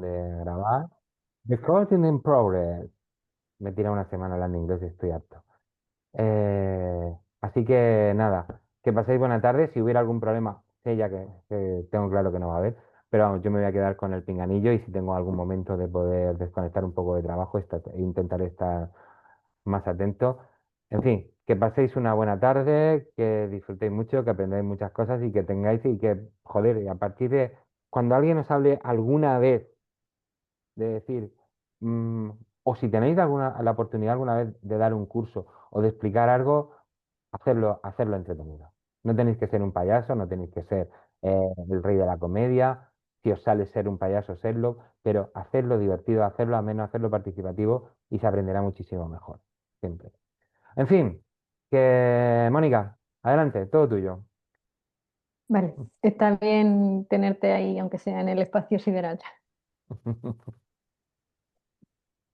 de grabar. Recording in progress. Me tira una semana hablando inglés y estoy harto. Así que nada, que paséis buena tarde. Si hubiera algún problema, sé ya que tengo claro que no va a haber, pero vamos, yo me voy a quedar con el pinganillo y si tengo algún momento de poder desconectar un poco de trabajo, intentaré estar más atento. En fin, que paséis una buena tarde, que disfrutéis mucho, que aprendáis muchas cosas y que tengáis y que, joder, y a partir de cuando alguien os hable alguna vez de decir, mm, o si tenéis la oportunidad alguna vez de dar un curso o de explicar algo, hacerlo entretenido. No tenéis que ser un payaso, no tenéis que ser el rey de la comedia. Si os sale ser un payaso, serlo, pero hacerlo divertido, hacerlo ameno, hacerlo participativo y se aprenderá muchísimo mejor. Siempre. En fin, que Mónica, adelante, todo tuyo. Vale, está bien tenerte ahí, aunque sea en el espacio sideral.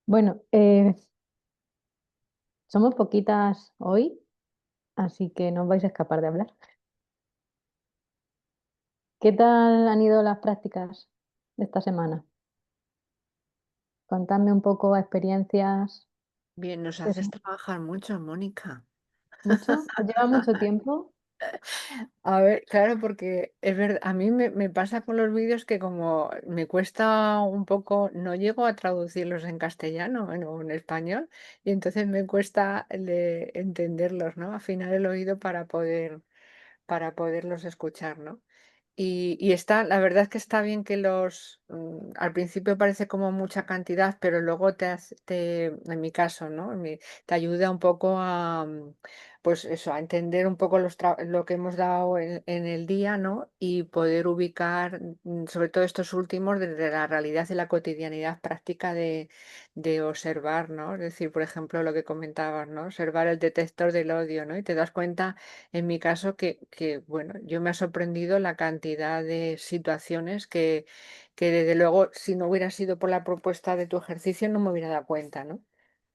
Bueno, somos poquitas hoy, así que no os vais a escapar de hablar. ¿Qué tal han ido las prácticas de esta semana? Contadme un poco experiencias. Bien, nos ¿Es haces trabajar mucho, Mónica. mucho? ¿Os lleva mucho tiempo? A ver, claro, porque es verdad, a mí me pasa con los vídeos que como me cuesta un poco, no llego a traducirlos en castellano o en español, y entonces me cuesta entenderlos, ¿no? Afinar el oído para poderlos escuchar, ¿no? Y está, la verdad es que está bien que al principio parece como mucha cantidad, pero luego en mi caso, ¿no? Te ayuda un poco pues eso, a entender un poco lo que hemos dado en el día, ¿no? Y poder ubicar, sobre todo estos últimos, desde la realidad y la cotidianidad práctica de observar, ¿no? Es decir, por ejemplo, lo que comentabas, ¿no? Observar el detector del odio, ¿no? Y te das cuenta en mi caso, bueno, yo me ha sorprendido la cantidad de situaciones que desde luego, si no hubiera sido por la propuesta de tu ejercicio, no me hubiera dado cuenta, ¿no?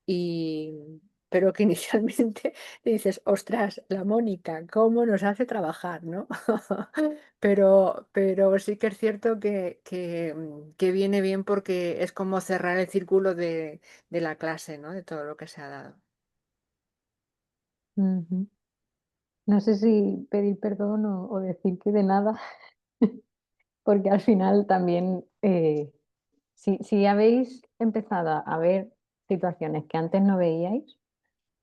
Y, pero que inicialmente dices, ostras, la Mónica, ¿cómo nos hace trabajar, ¿no? Pero sí que es cierto que viene bien porque es como cerrar el círculo de la clase, ¿no? De todo lo que se ha dado. Ujú. No sé si pedir perdón o decir que de nada, porque al final también, si habéis empezado a ver situaciones que antes no veíais,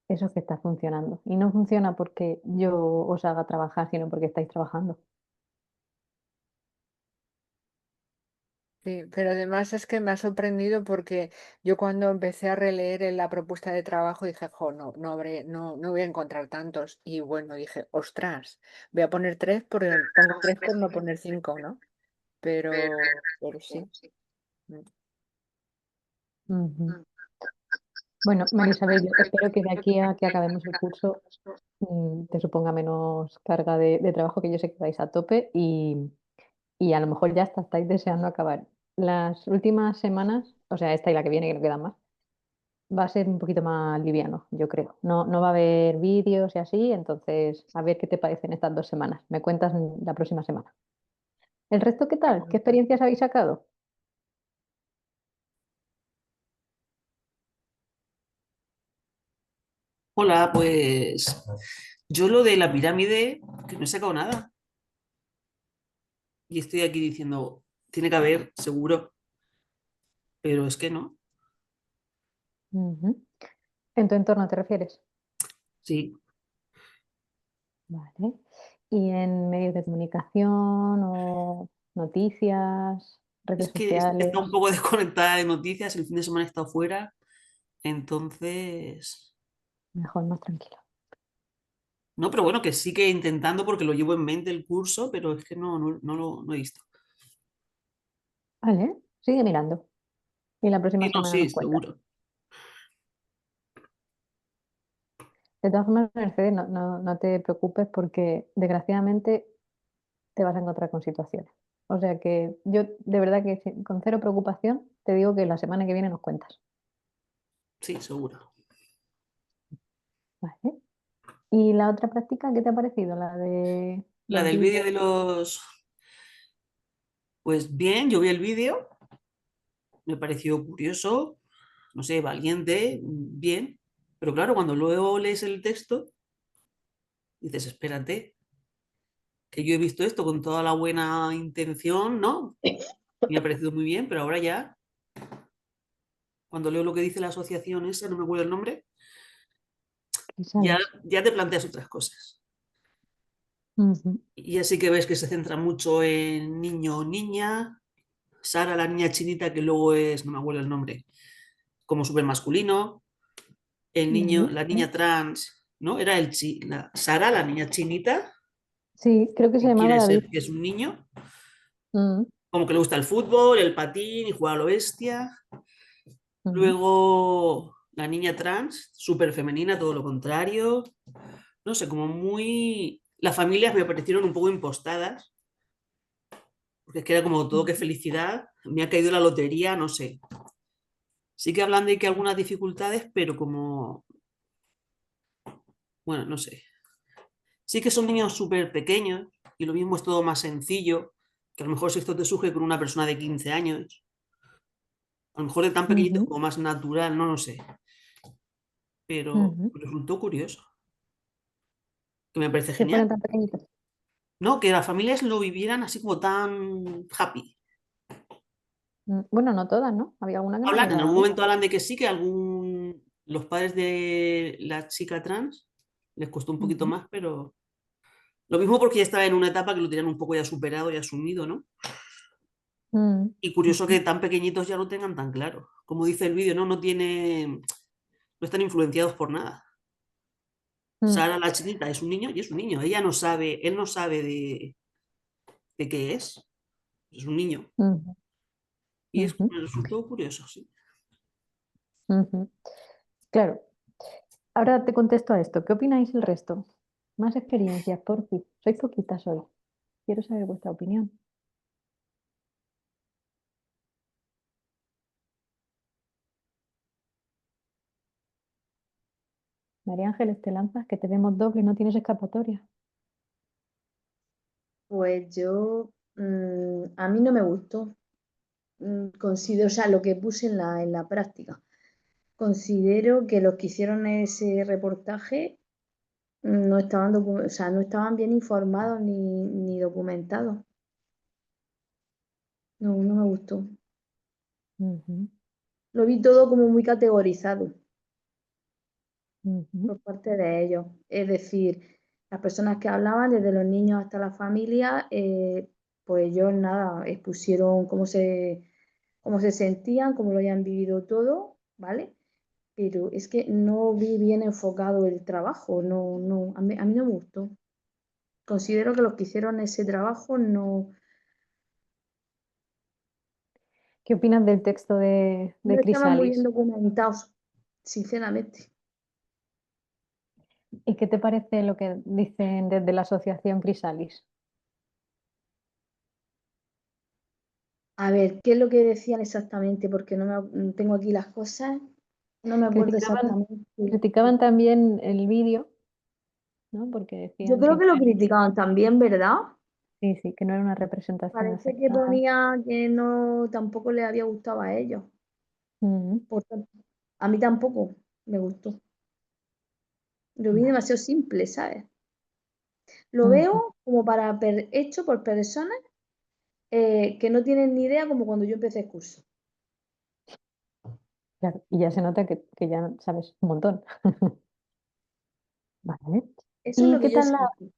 eso es que está funcionando. Y no funciona porque yo os haga trabajar, sino porque estáis trabajando. Sí, pero además es que me ha sorprendido porque yo cuando empecé a releer en la propuesta de trabajo dije, jo, no voy a encontrar tantos. Y bueno, dije, ostras, voy a poner tres, pongo tres por no poner cinco, ¿no? Pero sí. Mm. Ujú. Bueno, Marisabel, yo espero que de aquí a que acabemos el curso te suponga menos carga de trabajo, que yo sé que vais a tope y a lo mejor ya hasta estáis deseando acabar. Las últimas semanas, o sea, esta y la que viene, que no quedan más, va a ser un poquito más liviano, yo creo. No, no va a haber vídeos y así, entonces a ver qué te parecen estas 2 semanas. Me cuentas la próxima semana. ¿El resto qué tal? ¿Qué experiencias habéis sacado? Hola, pues yo lo de la pirámide, que no he sacado nada. Y estoy aquí diciendo, tiene que haber, seguro, pero es que no. Ujú. ¿En tu entorno te refieres? Sí, Vale. ¿Y en medios de comunicación o noticias, es redes que he estado un sociales? poco desconectada de noticias, el fin de semana he estado fuera, entonces... Mejor, más tranquilo. No, pero bueno, que sí que intentando porque lo llevo en mente el curso, pero es que no he visto. Vale, sigue mirando. Y la próxima Sí, no, semana sí, nos cuentas. seguro. De todas formas, Mercedes, no te preocupes porque desgraciadamente te vas a encontrar con situaciones. O sea que yo de verdad que con cero preocupación te digo que la semana que viene nos cuentas. Sí, seguro. ¿Vale? ¿Y la otra práctica qué te ha parecido? La de La los del vídeo vídeos. de los... Pues bien, yo vi el vídeo me pareció curioso, no sé, valiente, bien. Pero claro, cuando luego lees el texto, dices, espérate, que yo he visto esto con toda la buena intención, ¿no? Me ha parecido muy bien, pero ahora ya, cuando leo lo que dice la asociación esa, no me acuerdo el nombre, ya, Crisalis. ya te planteas otras cosas. Ujú, Y así que ves que se centra mucho en niño o niña, Sara, la niña chinita, que luego es, no me acuerdo el nombre, como súper masculino, el niño, ujú, la sí. niña trans, ¿no? Era Sara, la niña chinita, Sí, creo que se que llamaba quiere David. ser, que es un niño, Mm, como que le gusta el fútbol, el patín y jugar a lo bestia. ujú, Luego la niña trans, súper femenina, todo lo contrario. No sé, como muy... Las familias me parecieron un poco impostadas, porque es que era como todo que ujú, felicidad, me ha caído la lotería, no sé. Sí que hablan de que algunas dificultades, pero como, bueno, no sé. Sí que son niños súper pequeños y lo mismo es todo más sencillo, que a lo mejor si esto te surge con una persona de 15 años, a lo mejor de tan pequeñito ujú, como más natural, no lo sé, pero ujú. resultó curioso, que me parece Que genial. fueran tan pequeñitos. No, que las familias lo vivieran así como tan happy. Bueno, no todas, ¿no? Había alguna que no le Hablan, en daba algún bien. momento hablan de que sí, que los padres de la chica trans les costó un poquito Ujú, más, pero lo mismo porque ya estaba en una etapa que lo tenían un poco ya superado y asumido, ¿no? mm, Y curioso ujú, que tan pequeñitos ya lo tengan tan claro. Como dice el vídeo, ¿no? No están influenciados por nada. mm, Sara la chinita es un niño y es un niño. Ella no sabe, él no sabe de qué es. Es un niño. ujú, Y ujú, me resultó curioso, sí. ujú. Claro. Ahora te contesto a esto. ¿Qué opináis el resto? Más experiencias, por fin. Sois poquitas hoy. Quiero saber vuestra opinión. María Ángeles, te lanzas, que te vemos doble, no tienes escapatoria. Pues a mí no me gustó. Considero, o sea, lo que puse en la práctica. Considero que los que hicieron ese reportaje no estaban, o sea, no estaban bien informados ni documentados. No, no me gustó. Ujú, Lo vi todo como muy categorizado ujú, por parte de ellos. Es decir, las personas que hablaban, desde los niños hasta la familia, pues ellos nada, expusieron cómo se sentían, cómo lo habían vivido todo, ¿vale? Pero es que no vi bien enfocado el trabajo, no, no, a mí no me gustó. Considero que los que hicieron ese trabajo ¿Qué opinas del texto de no estaban muy bien Crisalis? documentados, sinceramente. ¿Y qué te parece lo que dicen desde la asociación Crisalis? A ver, ¿qué es lo que decían exactamente? Porque tengo aquí las cosas, no me acuerdo Criticaban, exactamente. criticaban también el vídeo, ¿no? Porque Yo decían creo que que lo criticaban también, ¿verdad? sí, sí, que no era una representación Parece que acertada. ponía que no, tampoco les había gustado a ellos. Mm, Por tanto, a mí tampoco me gustó. Lo vi vale. demasiado simple, ¿sabes? Lo Ujú, veo como hecho por personas que no tienen ni idea como cuando yo empecé el curso. claro, y ya se nota que ya sabes un montón. Vale. Eso es ¿Y lo qué que yo tal siento.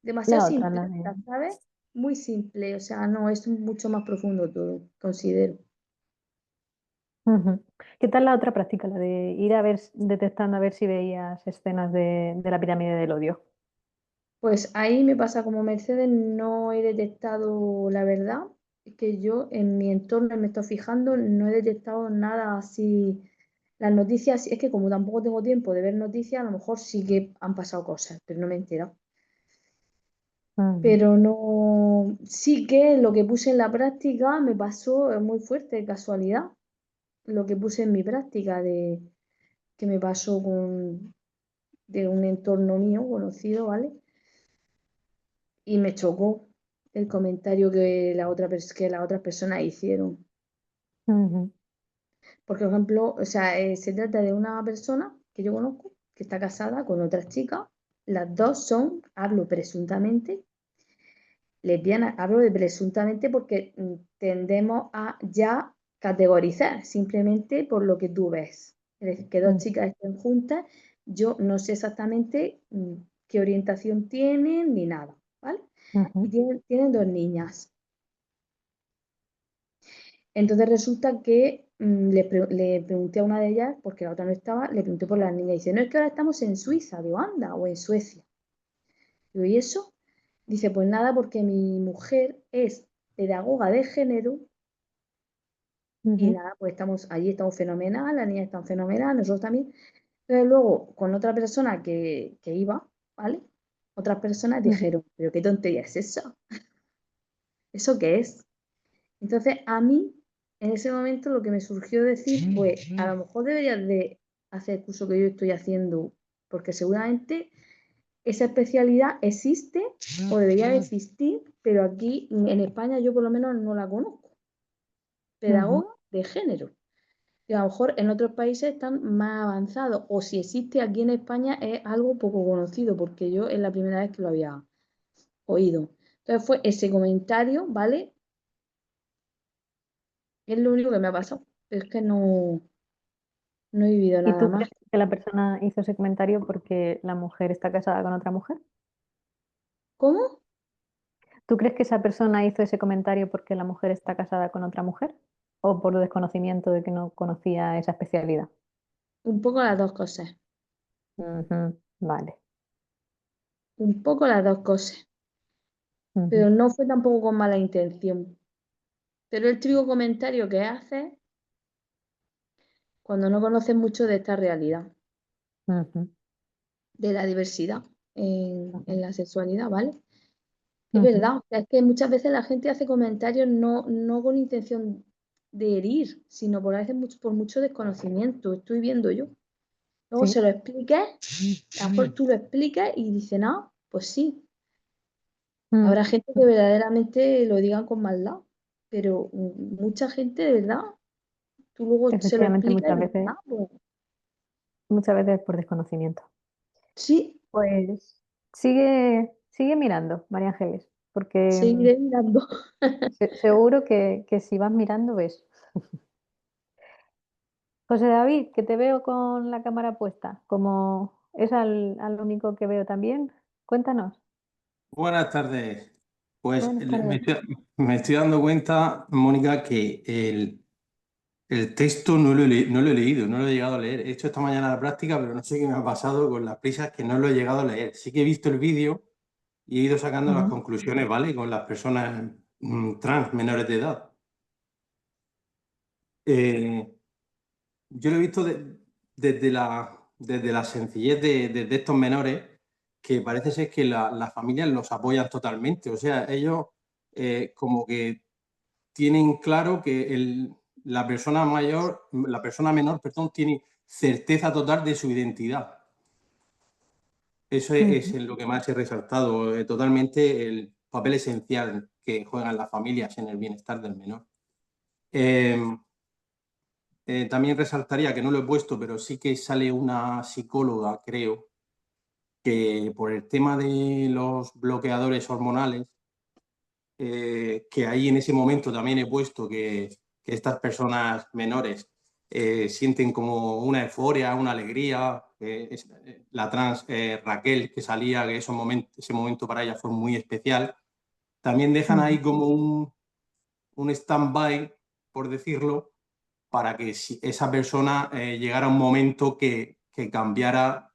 Demasiado la otra, la de... simplista, ¿sabes? Muy simple, o sea, no, es mucho más profundo todo, considero. Ujú. ¿Qué tal la otra práctica, la de ir a ver, detectando a ver si veías escenas de la pirámide del odio? Pues ahí me pasa como Mercedes, no he detectado la verdad, es que yo en mi entorno me estoy fijando, no he detectado nada así. Las noticias, es que como tampoco tengo tiempo de ver noticias, a lo mejor sí que han pasado cosas, pero no me he enterado. Ujú, Pero no, sí que lo que puse en la práctica me pasó muy fuerte, de casualidad, lo que puse en mi práctica que me pasó de un entorno mío conocido, ¿vale? Y me chocó el comentario que las otras personas hicieron. ujú. por ejemplo, o sea, se trata de una persona que yo conozco que está casada con otra chica. Las dos son, hablo presuntamente, lesbianas. Hablo de presuntamente porque tendemos a ya categorizar simplemente por lo que tú ves. Es decir, que dos chicas estén juntas, yo no sé exactamente qué orientación tienen ni nada, ¿vale? Y tienen dos niñas. Entonces resulta que le pregunté a una de ellas, porque la otra no estaba, le pregunté por las niñas. Y dice, no, es que ahora estamos en Suiza, digo, anda, o en Suecia. Digo, ¿y eso? Dice, pues nada, porque mi mujer es pedagoga de género y nada, pues allí estamos fenomenal, las niñas están fenomenal, nosotros también. Entonces luego, con otra persona que iba, ¿vale? Otras personas dijeron, pero qué tontería es eso, ¿eso qué es? Entonces a mí, en ese momento lo que me surgió decir, pues a lo mejor deberías de hacer el curso que yo estoy haciendo, porque seguramente esa especialidad existe o debería de existir, pero aquí en España yo por lo menos no la conozco. Pedagoga de género. Y a lo mejor en otros países están más avanzados, o si existe aquí en España es algo poco conocido, porque yo es la primera vez que lo había oído. Entonces fue ese comentario, ¿vale? Es lo único que me ha pasado. Es que no he vivido ¿Y nada tú más. crees que la persona hizo ese comentario porque la mujer está casada con otra mujer? ¿Cómo? ¿Tú crees que esa persona hizo ese comentario porque la mujer está casada con otra mujer? ¿O por desconocimiento de que no conocía esa especialidad? Un poco las dos cosas. Vale. Un poco las dos cosas. Pero no fue tampoco con mala intención. Pero el típico comentario que hace cuando no conoces mucho de esta realidad, de la diversidad en la sexualidad, ¿vale? Es verdad, o sea, es que muchas veces la gente hace comentarios no con intención de herir, sino por a veces por mucho desconocimiento. Estoy viendo yo. Luego Sí. se lo expliques, a lo mejor tú lo explicas y dices, no, pues sí. Habrá gente que verdaderamente lo diga con maldad, pero mucha gente de verdad, tú luego se lo Efectivamente, explicas y dices, ah, pues muchas veces por desconocimiento. sí, Pues sigue mirando, María Ángeles, porque seguiré mirando. seguro que si vas mirando ves. José David, que te veo con la cámara puesta, como es al único que veo también, cuéntanos. Buenas tardes. Pues Buenas tardes. me estoy dando cuenta, Mónica, que el texto no lo he leído, no lo he llegado a leer. He hecho esta mañana la práctica, pero no sé qué me ha pasado con las prisas que no lo he llegado a leer. Sí que he visto el vídeo y he ido sacando las conclusiones, ¿vale? Con las personas trans menores de edad. Yo lo he visto desde la sencillez de estos menores, que parece ser que las familias los apoyan totalmente. O sea, ellos como que tienen claro que la persona menor, perdón, tiene certeza total de su identidad. Eso es lo que más he resaltado, totalmente el papel esencial que juegan las familias en el bienestar del menor. También resaltaría, que no lo he puesto, pero sí que sale una psicóloga, creo, que por el tema de los bloqueadores hormonales, que ahí en ese momento también he puesto que estas personas menores sienten como una euforia, una alegría. La trans Raquel, que salía, que ese momento para ella fue muy especial. También dejan ahí como un stand-by, por decirlo, para que si esa persona llegara a un momento que cambiara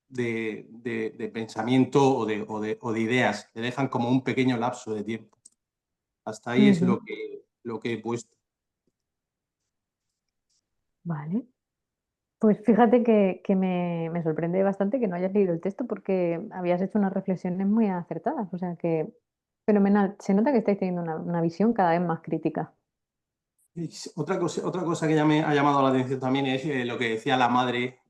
de pensamiento o de ideas. Le dejan como un pequeño lapso de tiempo. Hasta ahí es lo que he puesto. Vale. Pues fíjate que me sorprende bastante que no hayas leído el texto porque habías hecho unas reflexiones muy acertadas. O sea que fenomenal. Se nota que estáis teniendo una visión cada vez más crítica. Y otra cosa que ya me ha llamado la atención también es lo que decía la madre,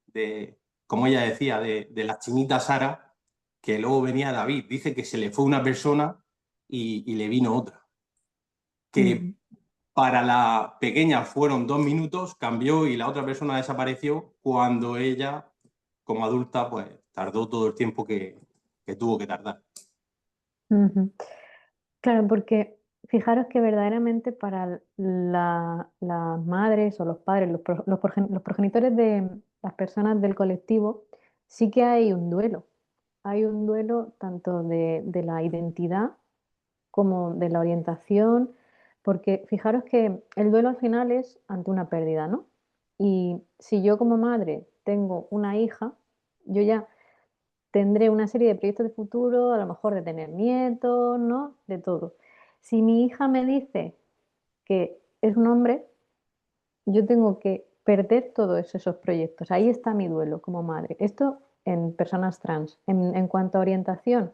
como ella decía, de la chinita Sara, que luego venía David. Dice que se le fue una persona y le vino otra. Que Para la pequeña fueron 2 minutos, cambió y la otra persona desapareció cuando ella, como adulta, pues tardó todo el tiempo que tuvo que tardar. Ujú. Claro, porque fijaros que verdaderamente para las madres o los padres, los progenitores de las personas del colectivo, sí que hay un duelo. Hay un duelo tanto de la identidad como de la orientación, porque fijaros que el duelo al final es ante una pérdida, ¿no? Y si yo como madre tengo una hija, yo ya tendré una serie de proyectos de futuro, a lo mejor de tener nietos, ¿no? De todo. Si mi hija me dice que es un hombre, yo tengo que perder todos esos proyectos. Ahí está mi duelo como madre. Esto en personas trans. En cuanto a orientación,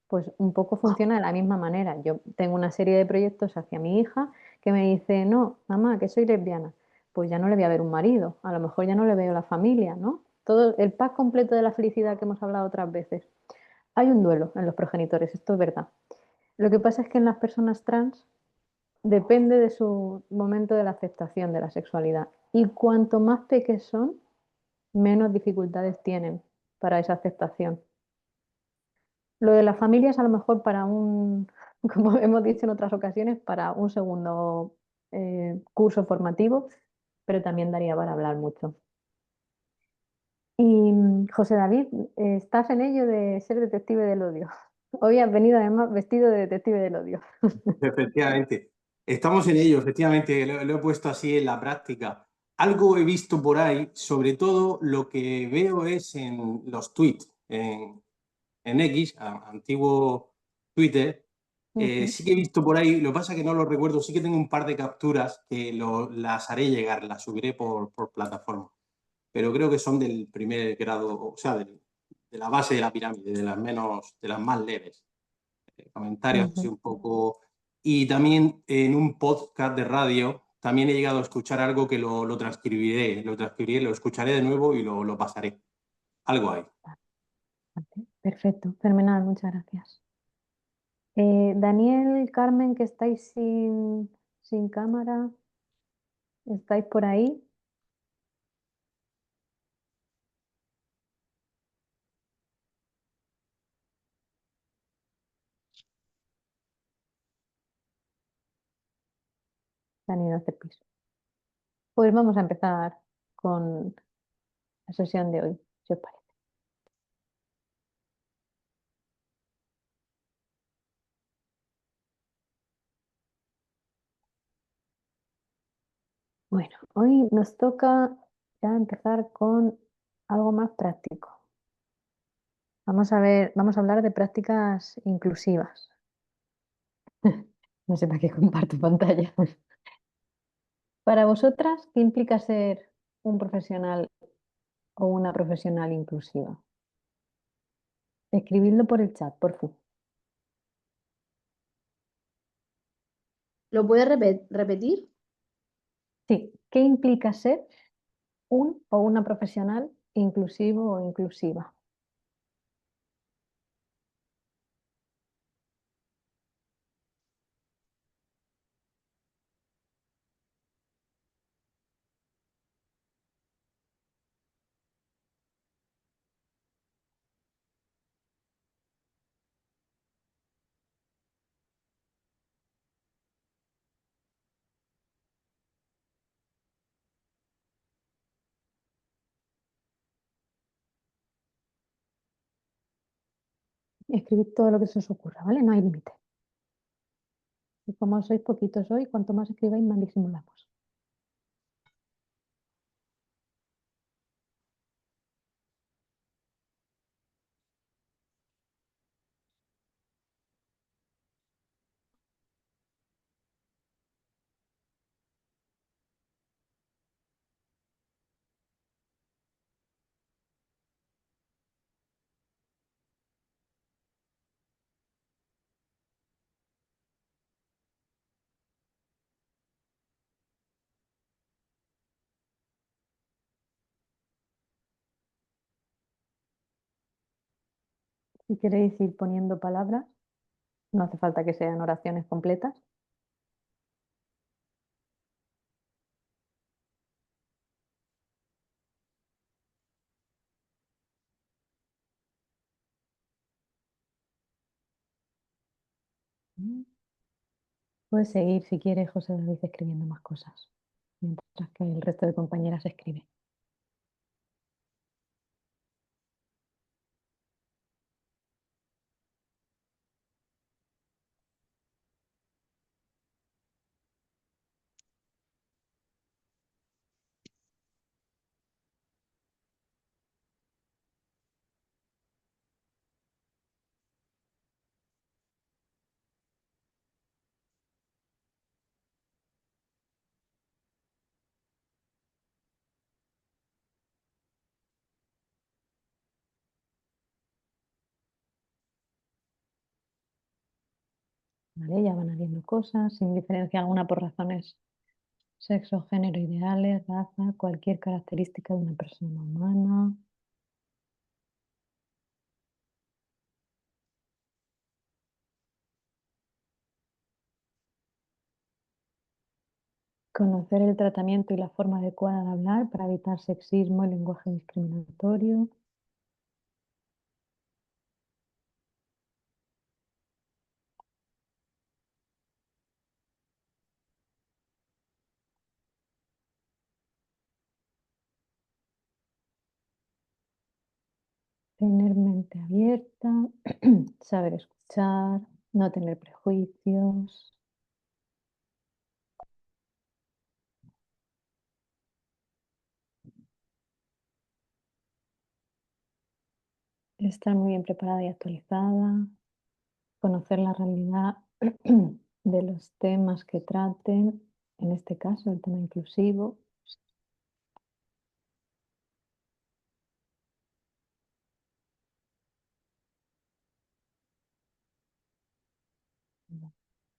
pues un poco funciona de la misma manera. Yo tengo una serie de proyectos hacia mi hija que me dice, no, mamá, que soy lesbiana. Pues ya no le voy a ver un marido, a lo mejor ya no le veo la familia, ¿no? Todo el pack completo de la felicidad que hemos hablado otras veces. Hay un duelo en los progenitores, esto es verdad. Lo que pasa es que en las personas trans depende de su momento de la aceptación de la sexualidad. Y cuanto más pequeños son, menos dificultades tienen para esa aceptación. Lo de las familias a lo mejor para un, como hemos dicho en otras ocasiones, para un segundo curso formativo, pero también daría para hablar mucho. Y José David, estás en ello de ser detective del odio. Hoy has venido además vestido de detective del odio. Efectivamente. Estamos en ello, efectivamente, lo he puesto así en la práctica. Algo he visto por ahí, sobre todo lo que veo es en los tweets, en X, antiguo Twitter, Ujú. sí que he visto por ahí, lo que pasa es que no lo recuerdo, sí que tengo un par de capturas que las haré llegar, las subiré por plataforma, pero creo que son del primer grado, o sea, de la base de la pirámide, de las más leves. Comentarios así Ujú. un poco. Y también en un podcast de radio, también he llegado a escuchar algo que lo transcribiré, lo escucharé de nuevo y lo pasaré. Algo hay. Vale, perfecto, fenomenal, muchas gracias. Daniel, Carmen, que estáis sin cámara, ¿estáis por ahí? Se han ido a hacer piso. Pues vamos a empezar con la sesión de hoy, si os parece. Bueno, hoy nos toca ya empezar con algo más práctico. Vamos a ver, vamos a hablar de prácticas inclusivas. No sé para qué comparto pantalla. Para vosotras, ¿qué implica ser un profesional o una profesional inclusiva? Escribidlo por el chat, por favor. ¿Lo puedes repetir? Sí, ¿qué implica ser un o una profesional inclusivo o inclusiva? Escribid todo lo que se os ocurra, ¿vale? No hay límite. Y como sois poquitos hoy, cuanto más escribáis, más disimulamos. Si queréis ir poniendo palabras, no hace falta que sean oraciones completas. Puedes seguir si quieres, José David, escribiendo más cosas, mientras que el resto de compañeras escribe. ¿Vale? Ya van habiendo cosas, sin diferencia alguna por razones sexo, género, ideales, raza, cualquier característica de una persona humana. Conocer el tratamiento y la forma adecuada de hablar para evitar sexismo y lenguaje discriminatorio. Tener mente abierta, saber escuchar, no tener prejuicios. Estar muy bien preparada y actualizada, conocer la realidad de los temas que traten, en este caso el tema inclusivo.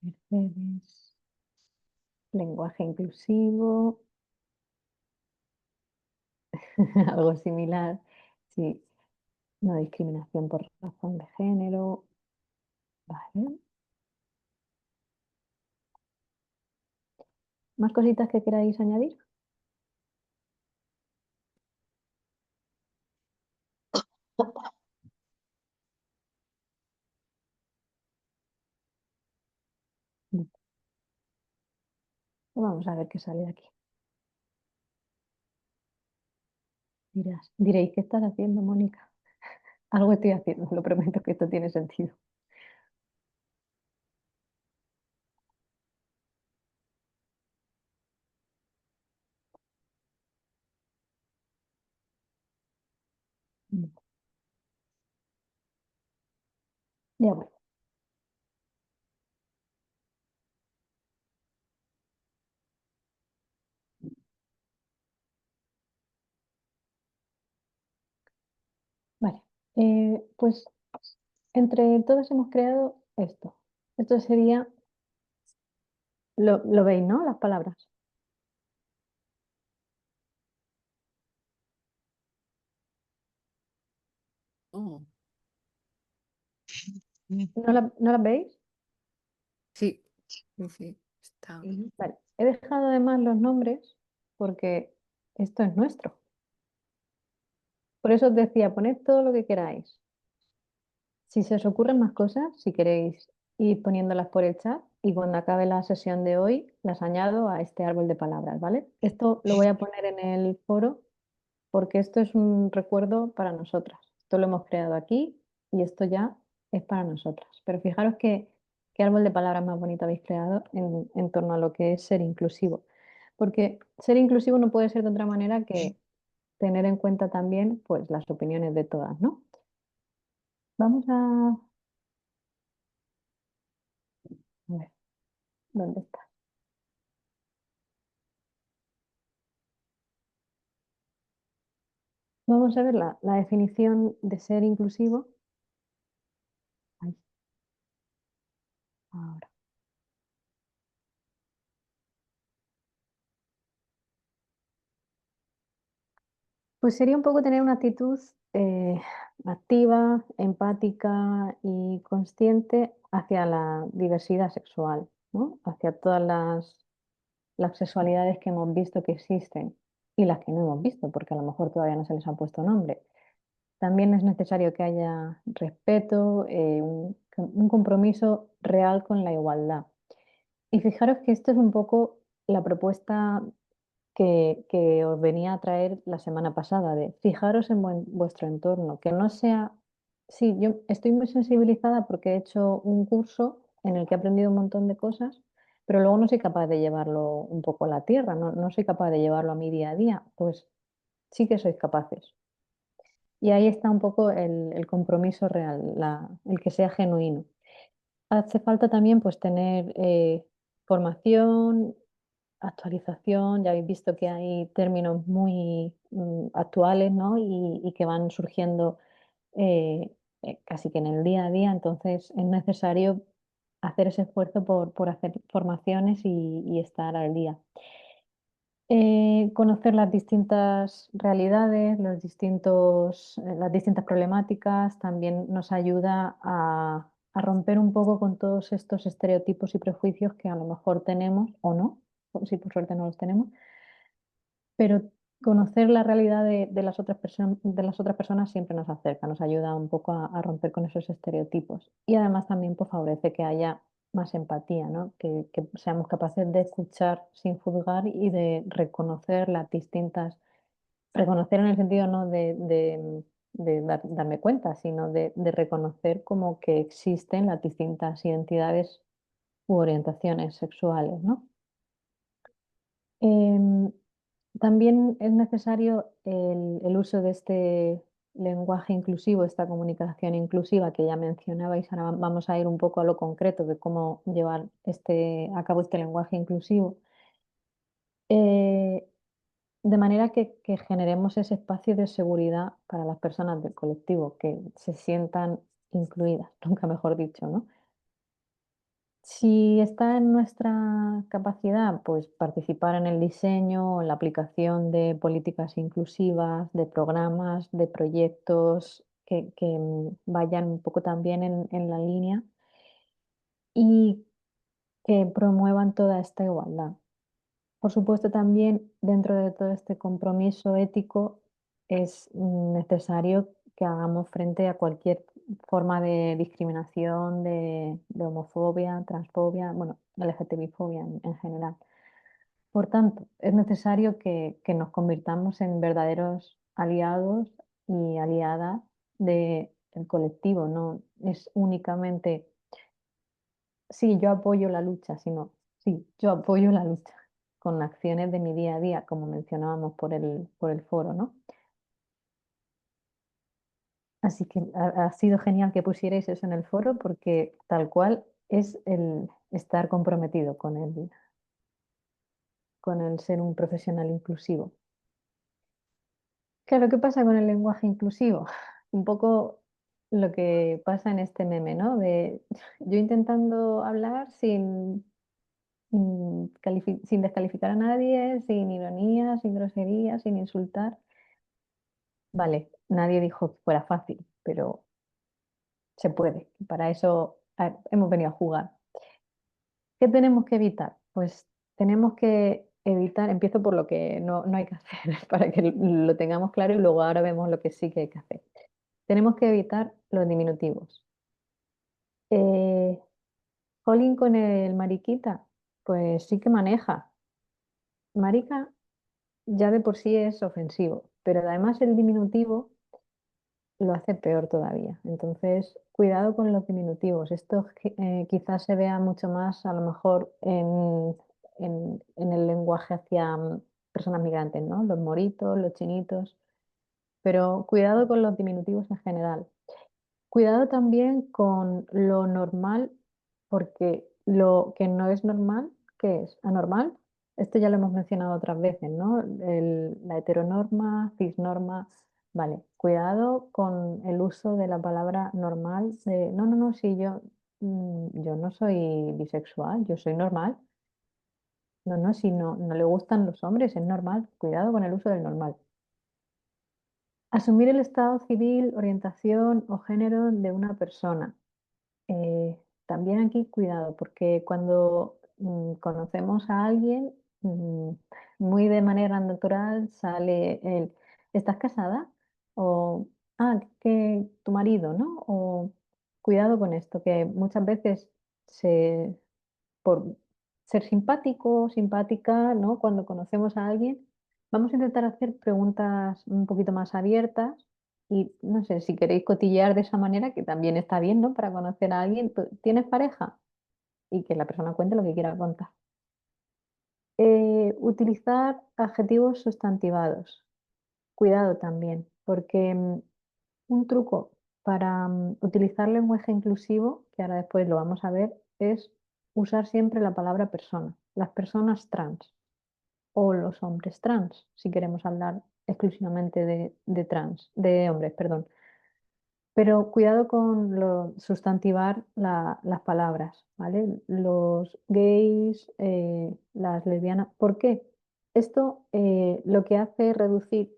Mercedes, lenguaje inclusivo, algo similar, sí, no discriminación por razón de género, vale. ¿Más cositas que queráis añadir? Vamos a ver qué sale de aquí. Diréis, ¿qué estás haciendo, Mónica? Algo estoy haciendo, lo prometo que esto tiene sentido. Mm, ya voy. Vale, pues entre todos hemos creado esto. Esto sería, lo veis, ¿no? Las palabras. Oh, ¿No las veis? sí, sí, sí, está. Vale, he dejado además los nombres porque esto es nuestro. Por eso os decía, poned todo lo que queráis. Si se os ocurren más cosas, si queréis ir poniéndolas por el chat y cuando acabe la sesión de hoy las añado a este árbol de palabras, ¿vale? Esto lo voy a poner en el foro porque esto es un recuerdo para nosotras. Esto lo hemos creado aquí y esto ya es para nosotras. Pero fijaros qué árbol de palabras más bonito habéis creado en torno a lo que es ser inclusivo. Porque ser inclusivo no puede ser de otra manera que tener en cuenta también pues, las opiniones de todas, ¿no? Vamos a ver, ¿dónde está? Vamos a ver la definición de ser inclusivo. Ahí, ahora. Pues sería un poco tener una actitud activa, empática y consciente hacia la diversidad sexual, ¿no? Hacia todas las sexualidades que hemos visto que existen y las que no hemos visto, porque a lo mejor todavía no se les ha puesto nombre. También es necesario que haya respeto, un compromiso real con la igualdad. Y fijaros que esto es un poco la propuesta que os venía a traer la semana pasada, de fijaros en vuestro entorno, que no sea, sí, yo estoy muy sensibilizada porque he hecho un curso en el que he aprendido un montón de cosas, pero luego no soy capaz de llevarlo un poco a la tierra, no soy capaz de llevarlo a mi día a día, pues sí que sois capaces. Y ahí está un poco el compromiso real, el que sea genuino. Hace falta también pues tener formación, actualización, ya habéis visto que hay términos muy actuales, ¿no? Y que van surgiendo eh, casi que en el día a día, entonces es necesario hacer ese esfuerzo por hacer formaciones y estar al día. Conocer las distintas realidades, las distintas problemáticas, también nos ayuda a romper un poco con todos estos estereotipos y prejuicios que a lo mejor tenemos o no, si por suerte no los tenemos, pero conocer la realidad de de las otras personas siempre nos acerca, nos ayuda un poco a romper con esos estereotipos. Y además también pues, favorece que haya más empatía, ¿no? Que seamos capaces de escuchar sin juzgar y de reconocer las distintas, reconocer en el sentido no de darme cuenta, sino de reconocer como que existen las distintas identidades u orientaciones sexuales, ¿no? Em, También es necesario el uso de este lenguaje inclusivo, esta comunicación inclusiva que ya mencionabais. Ahora vamos a ir un poco a lo concreto de cómo llevar a cabo este lenguaje inclusivo. Eh, de manera que generemos ese espacio de seguridad para las personas del colectivo, que se sientan incluidas, nunca mejor dicho, ¿no? Si está en nuestra capacidad, pues participar en el diseño, en la aplicación de políticas inclusivas, de programas, de proyectos que vayan un poco también en la línea y que promuevan toda esta igualdad. Por supuesto, también dentro de todo este compromiso ético es necesario que hagamos frente a cualquier forma de discriminación, de homofobia, transfobia, bueno, LGTBI-fobia en general. Por tanto, es necesario que nos convirtamos en verdaderos aliados y aliadas del colectivo, no es únicamente, sí, yo apoyo la lucha, sino, sí, yo apoyo la lucha con acciones de mi día a día, como mencionábamos por el foro, ¿no? Así que ha sido genial que pusierais eso en el foro porque tal cual es el estar comprometido con el ser un profesional inclusivo. Claro, ¿qué pasa con el lenguaje inclusivo? Un poco lo que pasa en este meme, ¿no? De yo intentando hablar sin descalificar a nadie, sin ironía, sin grosería, sin insultar. Vale, nadie dijo que fuera fácil, pero se puede. Para eso hemos venido a jugar. ¿Qué tenemos que evitar? Pues tenemos que evitar, empiezo por lo que no hay que hacer, para que lo tengamos claro y luego ahora vemos lo que sí que hay que hacer. Tenemos que evitar los diminutivos. Eh, Jolín con el mariquita, pues sí que maneja. Marica ya de por sí es ofensivo, pero además el diminutivo lo hace peor todavía. Entonces, cuidado con los diminutivos. Esto quizás se vea mucho más a lo mejor en el lenguaje hacia personas migrantes, ¿no? Los moritos, los chinitos, pero cuidado con los diminutivos en general. Cuidado también con lo normal, porque lo que no es normal, ¿qué es? ¿Anormal? Esto ya lo hemos mencionado otras veces, ¿no? La heteronorma, cisnorma. Vale, cuidado con el uso de la palabra normal. No, sí, yo no soy bisexual, yo soy normal. No, si no le gustan los hombres, es normal. Cuidado con el uso del normal. Asumir el estado civil, orientación o género de una persona. También aquí cuidado, porque cuando conocemos a alguien, muy de manera natural sale el, ¿estás casada? O que tu marido, ¿no? O cuidado con esto, que muchas veces por ser simpático o simpática, ¿no? Cuando conocemos a alguien, vamos a intentar hacer preguntas un poquito más abiertas y no sé, si queréis cotillear de esa manera, que también está bien, ¿no? Para conocer a alguien, ¿tienes pareja? Y que la persona cuente lo que quiera contar. Utilizar adjetivos sustantivados. Cuidado también, porque un truco para utilizar lenguaje inclusivo, que ahora después lo vamos a ver, es usar siempre la palabra persona, las personas trans o los hombres trans, si queremos hablar exclusivamente de trans, de hombres, perdón. Pero cuidado con sustantivar las palabras, ¿vale? Los gays, las lesbianas. ¿Por qué? Esto lo que hace es reducir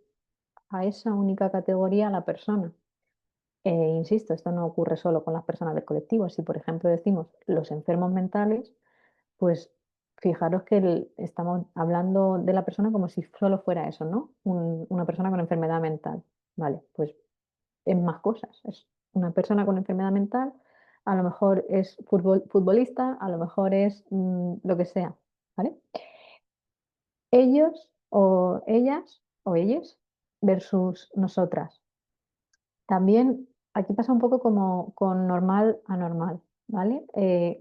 a esa única categoría a la persona. Insisto, esto no ocurre solo con las personas del colectivo. Si, por ejemplo, decimos los enfermos mentales, pues fijaros que estamos hablando de la persona como si solo fuera eso, ¿no? Una persona con enfermedad mental. Vale, pues es más cosas. Es una persona con enfermedad mental, a lo mejor es futbolista, a lo mejor es lo que sea, ¿vale? Ellos o ellas o ellas versus nosotras. También aquí pasa un poco como con normal a normal, ¿vale?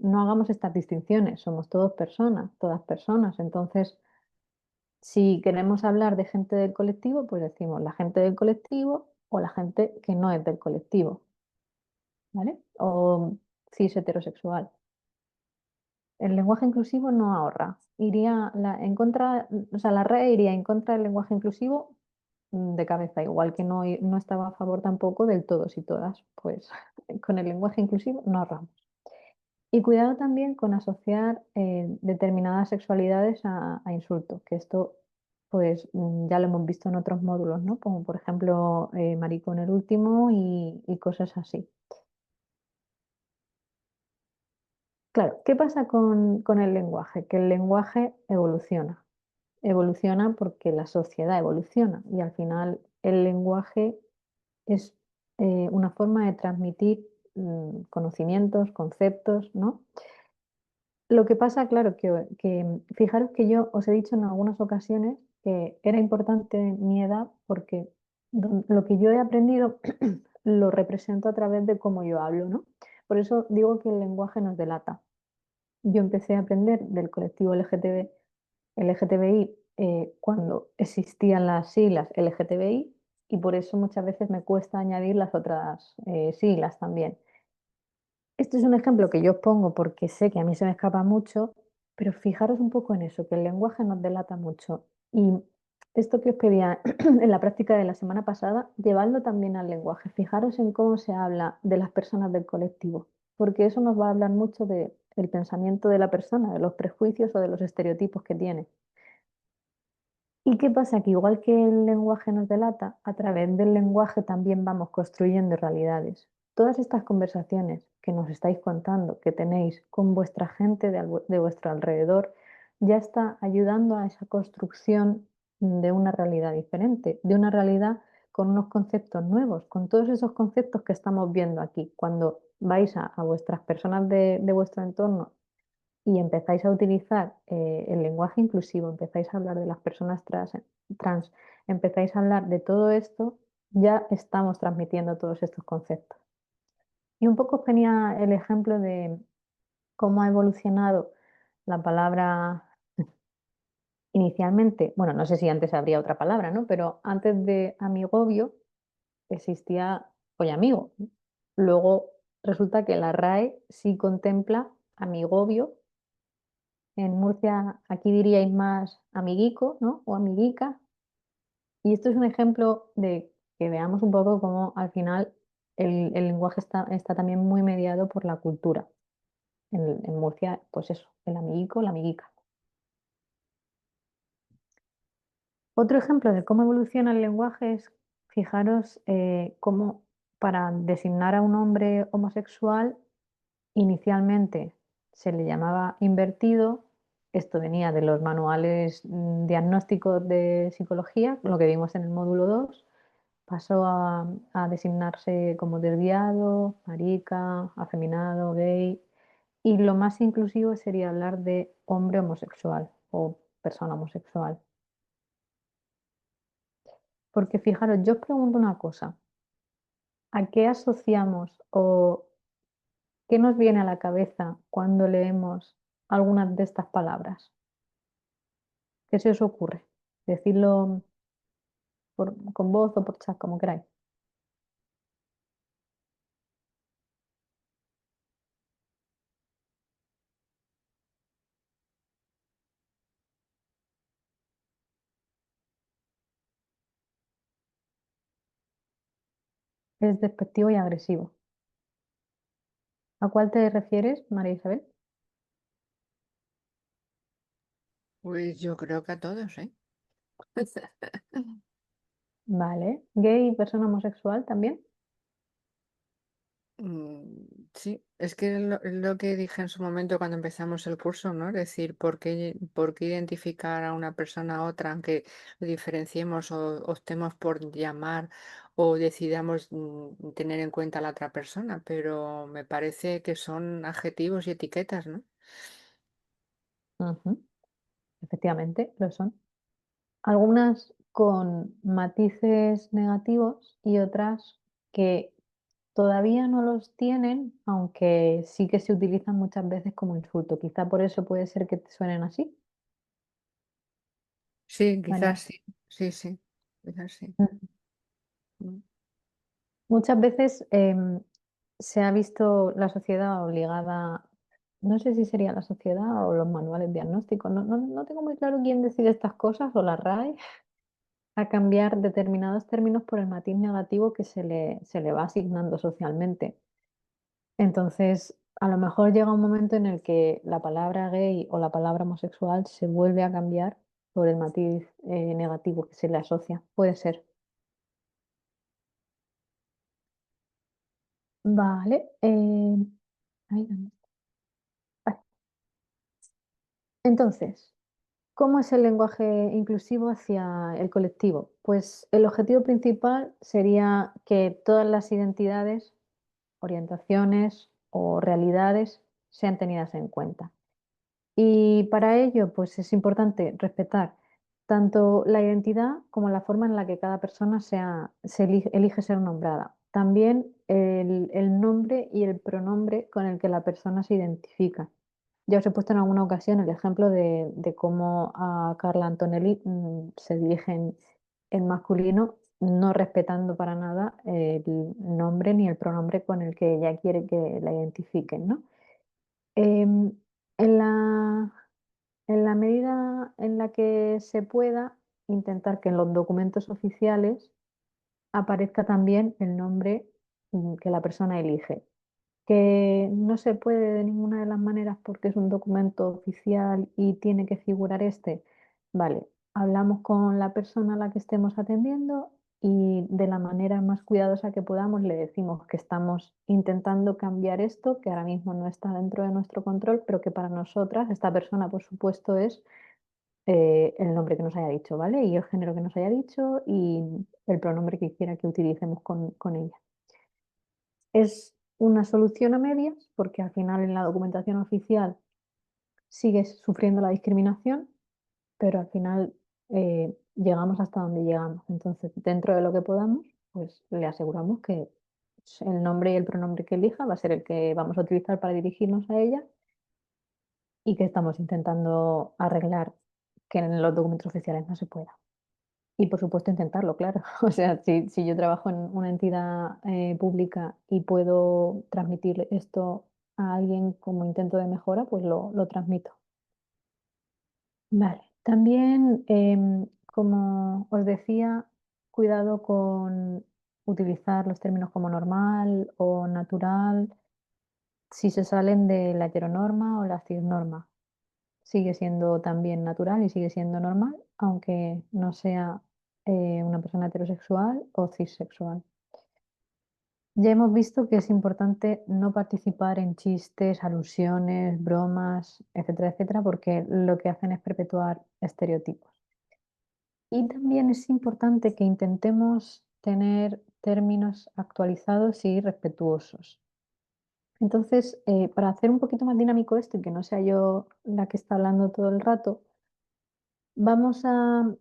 No hagamos estas distinciones, somos todos personas, todas personas. Entonces, si queremos hablar de gente del colectivo, pues decimos la gente del colectivo o la gente que no es del colectivo, ¿vale? O cis heterosexual. El lenguaje inclusivo no ahorra. Iría en contra, o sea, la RAE iría en contra del lenguaje inclusivo de cabeza, igual que no estaba a favor tampoco del todos y todas. Pues con el lenguaje inclusivo no ahorramos. Y cuidado también con asociar determinadas sexualidades a insultos, que esto pues ya lo hemos visto en otros módulos, ¿no? Como por ejemplo maricón el último y cosas así. Claro, ¿qué pasa con el lenguaje? Que el lenguaje evoluciona. Evoluciona porque la sociedad evoluciona y al final el lenguaje es una forma de transmitir conocimientos, conceptos, ¿no? Lo que pasa, claro, que fijaros que yo os he dicho en algunas ocasiones que era importante mi edad porque lo que yo he aprendido lo represento a través de cómo yo hablo, ¿no? Por eso digo que el lenguaje nos delata. Yo empecé a aprender del colectivo LGTBI cuando existían las siglas LGTBI y por eso muchas veces me cuesta añadir las otras siglas también. Este es un ejemplo que yo os pongo porque sé que a mí se me escapa mucho, pero fijaros un poco en eso, que el lenguaje nos delata mucho. Y esto que os pedía en la práctica de la semana pasada, llevadlo también al lenguaje. Fijaros en cómo se habla de las personas del colectivo, porque eso nos va a hablar mucho del pensamiento de la persona, de los prejuicios o de los estereotipos que tiene. ¿Y qué pasa? Que igual que el lenguaje nos delata, a través del lenguaje también vamos construyendo realidades. Todas estas conversaciones que nos estáis contando, que tenéis con vuestra gente de vuestro alrededor, ya está ayudando a esa construcción de una realidad diferente, de una realidad con unos conceptos nuevos, con todos esos conceptos que estamos viendo aquí. Cuando vais a vuestras personas de vuestro entorno y empezáis a utilizar el lenguaje inclusivo, empezáis a hablar de las personas trans, empezáis a hablar de todo esto, ya estamos transmitiendo todos estos conceptos. Y un poco tenía el ejemplo de cómo ha evolucionado la palabra inicialmente, bueno, no sé si antes habría otra palabra, ¿no? Pero antes de amigobio existía amigo. Luego resulta que la RAE sí contempla amigobio. En Murcia, aquí diríais más amiguico, ¿no? O amiguica. Y esto es un ejemplo de que veamos un poco cómo al final el lenguaje está también muy mediado por la cultura. En Murcia, pues eso, el amiguico, la amiguica. Otro ejemplo de cómo evoluciona el lenguaje es, fijaros, cómo para designar a un hombre homosexual inicialmente se le llamaba invertido. Esto venía de los manuales diagnósticos de psicología, lo que vimos en el módulo 2. pasó a designarse como desviado, marica, afeminado, gay. Y lo más inclusivo sería hablar de hombre homosexual o persona homosexual. Porque fijaros, yo os pregunto una cosa, ¿a qué asociamos o qué nos viene a la cabeza cuando leemos algunas de estas palabras? ¿Qué se os ocurre? Decidlo con voz o por chat, como queráis. Es despectivo y agresivo. ¿A cuál te refieres, María Isabel? Pues yo creo que a todos, ¿eh? Vale. ¿Gay y persona homosexual también? Sí, es que es lo que dije en su momento cuando empezamos el curso, ¿no? Es decir, por qué identificar a una persona a otra, aunque lo diferenciemos o optemos por llamar o decidamos tener en cuenta a la otra persona? Pero me parece que son adjetivos y etiquetas, ¿no? Ujú. Efectivamente, lo son. Algunas con matices negativos y otras que todavía no los tienen, aunque sí que se utilizan muchas veces como insulto. Quizá por eso puede ser que te suenen así, Sí, María. quizás sí, sí, sí, quizás sí. Ujú. Mm. Muchas veces se ha visto la sociedad obligada, no sé si sería la sociedad o los manuales diagnósticos, no tengo muy claro quién decide estas cosas, o la RAE, a cambiar determinados términos por el matiz negativo que se le va asignando socialmente. Entonces, a lo mejor llega un momento en el que la palabra gay o la palabra homosexual se vuelve a cambiar por el matiz negativo que se le asocia. Puede ser. Vale. Ay, ¿dónde está? Vale. Entonces, ¿cómo es el lenguaje inclusivo hacia el colectivo? Pues el objetivo principal sería que todas las identidades, orientaciones o realidades sean tenidas en cuenta. Y para ello, pues es importante respetar tanto la identidad como la forma en la que cada persona elige ser nombrada. También el nombre y el pronombre con el que la persona se identifica. Ya os he puesto en alguna ocasión el ejemplo de cómo a Carla Antonelli se dirige en masculino, no respetando para nada el nombre ni el pronombre con el que ella quiere que la identifiquen, ¿no? Em, en la medida en la que se pueda, intentar que en los documentos oficiales aparezca también el nombre que la persona elige. Que no se puede de ninguna de las maneras porque es un documento oficial y tiene que figurar este. Vale, hablamos con la persona a la que estemos atendiendo y de la manera más cuidadosa que podamos le decimos que estamos intentando cambiar esto, que ahora mismo no está dentro de nuestro control, pero que para nosotras, esta persona, por supuesto, es el nombre que nos haya dicho, ¿vale? Y el género que nos haya dicho y el pronombre que quiera que utilicemos con ella. Es una solución a medias porque al final en la documentación oficial sigues sufriendo la discriminación, pero al final llegamos hasta donde llegamos. Entonces, dentro de lo que podamos, pues le aseguramos que el nombre y el pronombre que elija va a ser el que vamos a utilizar para dirigirnos a ella y que estamos intentando arreglar que en los documentos oficiales no se pueda. Y por supuesto intentarlo, claro. O sea, si yo trabajo en una entidad pública y puedo transmitir esto a alguien como intento de mejora, pues lo transmito. Vale. También, como os decía, cuidado con utilizar los términos como normal o natural si se salen de la heteronorma o la cisnorma. Sigue siendo también natural y sigue siendo normal, aunque no sea una persona heterosexual o cisexual. Ya hemos visto que es importante no participar en chistes, alusiones, bromas, etcétera, etcétera, porque lo que hacen es perpetuar estereotipos. Y también es importante que intentemos tener términos actualizados y respetuosos. Entonces, para hacer un poquito más dinámico esto y que no sea yo la que está hablando todo el rato, vamos a,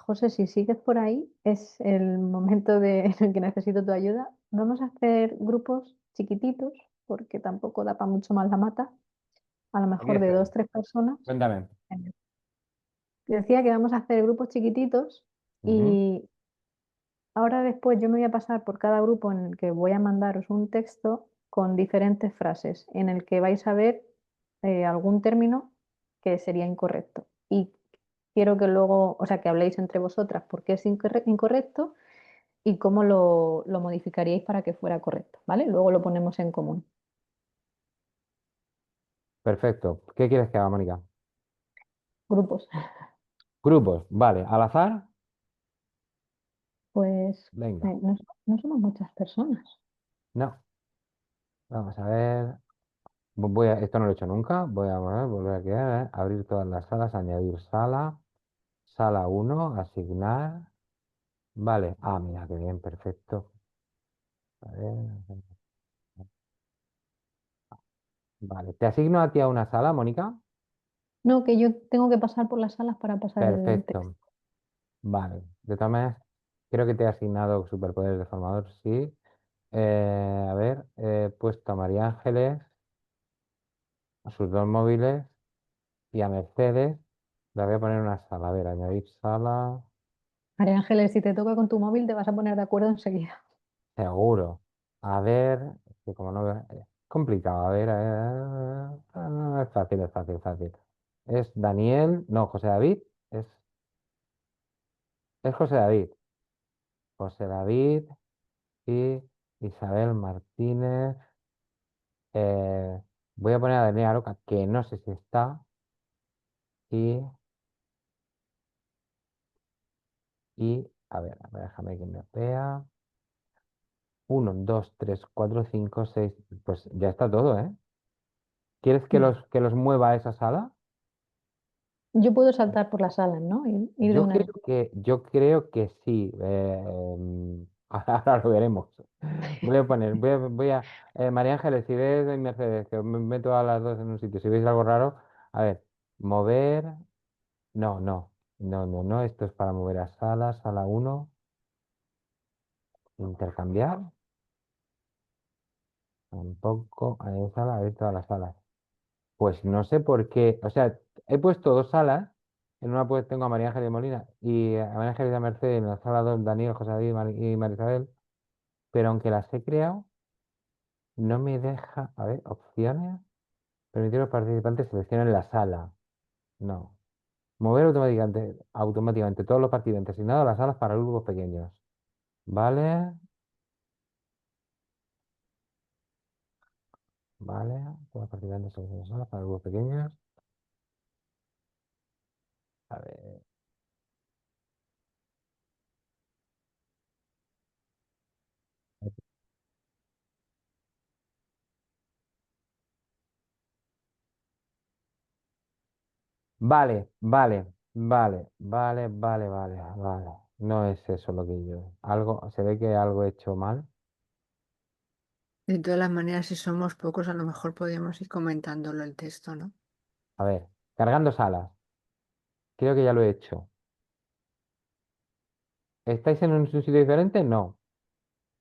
José, si sigues por ahí, es el momento en el que necesito tu ayuda. Vamos a hacer grupos chiquititos, porque tampoco da para mucho más la mata, a lo mejor de estoy. 2, 3 personas. Cuéntame. Decía que vamos a hacer grupos chiquititos Ujú. y ahora después yo me voy a pasar por cada grupo en el que voy a mandaros un texto con diferentes frases, en el que vais a ver algún término que sería incorrecto. Y quiero que luego, o sea, que habléis entre vosotras por qué es incorrecto y cómo lo modificaríais para que fuera correcto, ¿vale? Luego lo ponemos en común. Perfecto. ¿Qué quieres que haga, Mónica? Grupos. Grupos, vale. ¿Al azar? Pues Venga. no somos muchas personas. No. Vamos a ver. Esto no lo he hecho nunca. Voy a volver a crear, abrir todas las salas, añadir sala. Sala 1, asignar. Vale. Ah, mira, qué bien, perfecto. A ver. Vale. ¿Te asigno a ti a una sala, Mónica? No, que yo tengo que pasar por las salas para pasar el texto. Perfecto. Vale. De todas maneras, creo que te he asignado superpoderes de formador, sí. A ver, he puesto a María Ángeles, a sus dos móviles y a Mercedes. La voy a poner en una sala. A ver, añadir sala. María Ángeles, si te toca con tu móvil, te vas a poner de acuerdo enseguida. Seguro. A ver, es que como no veo. Es complicado. A ver, no, es fácil, es fácil, fácil. Es Daniel, no, José David. Es José David. José David y Isabel Martínez. Eh, Voy a poner a Daniel Aroca, que no sé si está. Y, a ver, déjame que me vea. Uno, dos, tres, cuatro, cinco, seis. Pues ya está todo, ¿eh? ¿Quieres que los mueva a esa sala? Yo puedo saltar por las salas, ¿no? Ir de una en una. Yo creo que sí. Ahora lo veremos. María Ángeles, si ves en Mercedes, que me meto a las dos en un sitio, si veis algo raro, a ver, mover, no, no, no, esto es para mover a sala uno, intercambiar, tampoco, sala, a ver todas las salas. Pues no sé por qué, o sea, he puesto dos salas, en una pues tengo a María Ángeles Molina y a María Ángeles de Mercedes, en la sala 2 Daniel, José David y María Isabel, pero aunque las he creado, no me deja, a ver, opciones, permitir a los participantes seleccionen la sala, no. Mover automáticamente todos los participantes asignados a las salas para grupos pequeños. Vale, vale, todos los participantes seleccionan las salas para grupos pequeños. A ver. Vale, vale, vale. No es eso lo que yo. Algo, se ve que algo he hecho mal. De todas las maneras, si somos pocos, a lo mejor podríamos ir comentándolo el texto, ¿no? A ver, cargando salas. Creo que ya lo he hecho. ¿Estáis en un sitio diferente? No.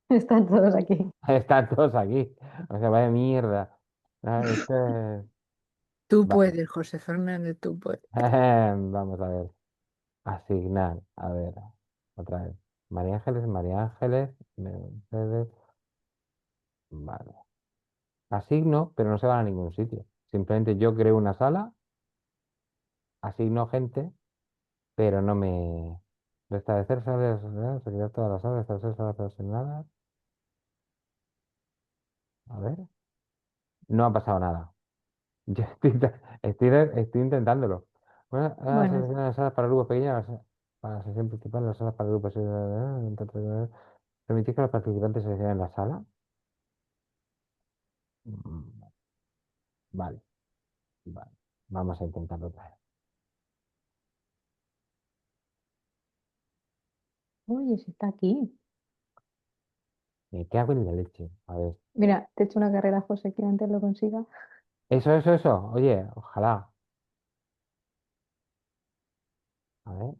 Están todos aquí. Están todos aquí. O sea, vaya mierda. Esto es- Tú Vale. puedes, José Fernández, tú puedes. Vamos a ver. Asignar. A ver. Otra vez. María Ángeles. Mercedes. Vale. Asigno, pero no se van a ningún sitio. Simplemente yo creo una sala, asigno gente, pero no me... Restablecer salas, retirar todas las salas, restablecer salas asignadas. A ver. No ha pasado nada. Yo estoy intentándolo. Bueno, Bueno, seleccionar las salas para grupos pequeños, para la sesión principal, las salas para grupos. Permitir que los participantes seleccionen la sala. Mm, Vale, vale. Vamos a intentarlo otra vez. oye, si está aquí. Me cago en la leche. A ver. Mira, te echo una carrera, José, que antes lo consiga. Eso. Oye, ojalá. A ver,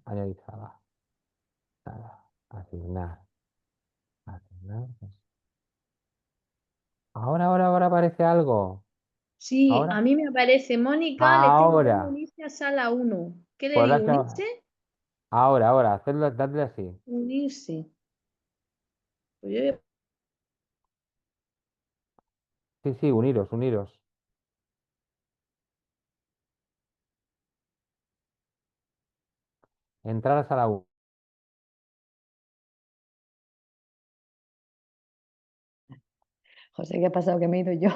añadir saga. Nada. Asignar. Asignar. Ahora aparece algo. Sí, Ahora. a mí me aparece Mónica, le estoy dando Ahora. unirse a sala 1. ¿Qué le Pues digo? ¿Unirse? ahora. Hacerlo, darle así. Unirse. Pues yo Sí, uniros. Entrar a sala 1. José, ¿qué ha pasado? Que me he ido yo.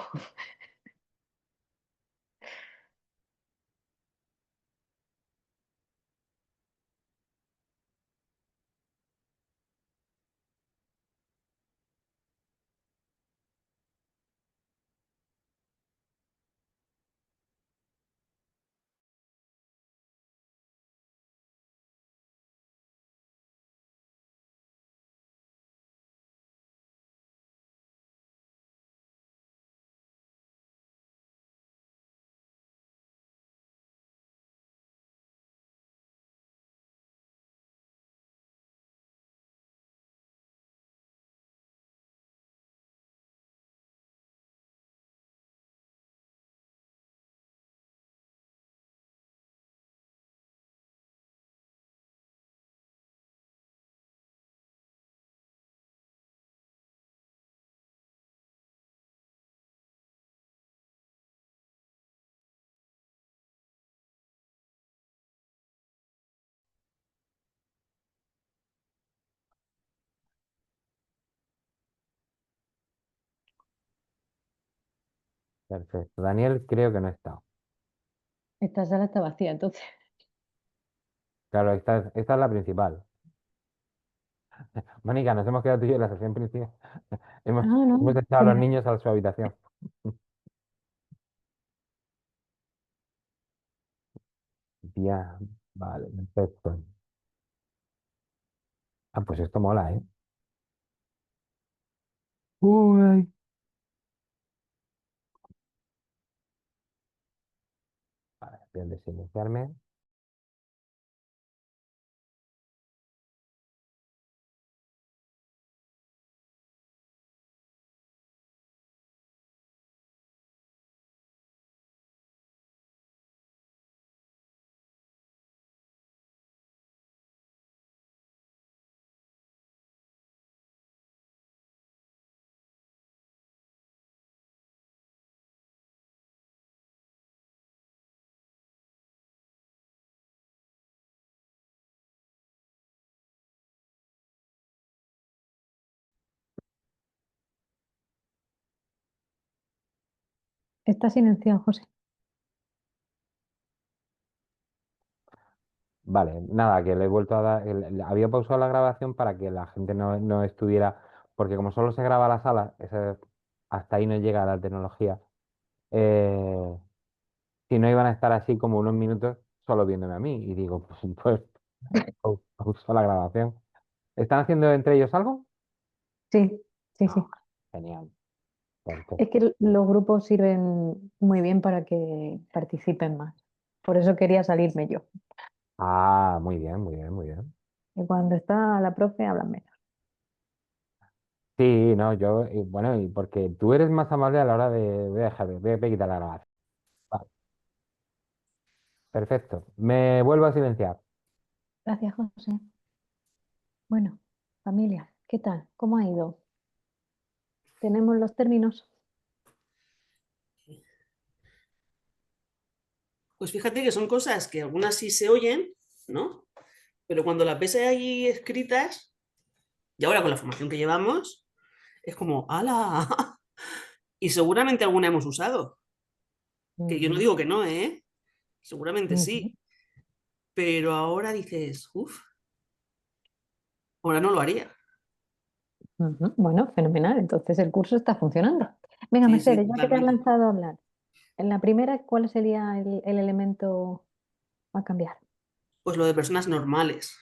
Perfecto. Daniel creo que no está. Esta sala está vacía, entonces. Claro, esta es la principal. Mónica, nos hemos quedado tú y yo en la sesión principal. Ah, Hemos no. echado a los Genial. niños a su habitación. Ya, vale, perfecto. Ah, pues esto mola, ¿eh? Uy. Vale, voy a desilenciarme. Está silenciado, José. Vale, nada, que le he vuelto a dar. Había pausado la grabación para que la gente no estuviera. Porque como solo se graba la sala, hasta ahí no llega la tecnología. eh, si no iban a estar así como unos minutos solo viéndome a mí. Y digo, pues pauso la grabación. ¿Están haciendo entre ellos algo? Sí, sí, Ah, sí. genial. Es Perfecto. que los grupos sirven muy bien para que participen más. Por eso quería salirme yo. Ah, muy bien. Y cuando está la profe, hablan menos. Sí, no, bueno, y porque tú eres más amable a la hora de quitar la grabación. Vale, perfecto. Me vuelvo a silenciar. Gracias, José. Bueno, familia, ¿qué tal? ¿Cómo ha ido? ¿Tenemos los términos? Pues fíjate que son cosas que algunas sí se oyen, ¿no? Pero cuando las ves ahí escritas, y ahora con la formación que llevamos, es como, ¡hala! Y seguramente alguna hemos usado. Que yo no Ujú, digo que no, ¿eh? Seguramente ujú, sí. Pero ahora dices, uff, ahora no lo haría. ujú. Bueno, fenomenal. Entonces el curso está funcionando. Venga, Sí, sí, Mercedes, ya que te has totalmente. lanzado a hablar, en la primera, ¿cuál sería el elemento a cambiar? Pues lo de personas normales.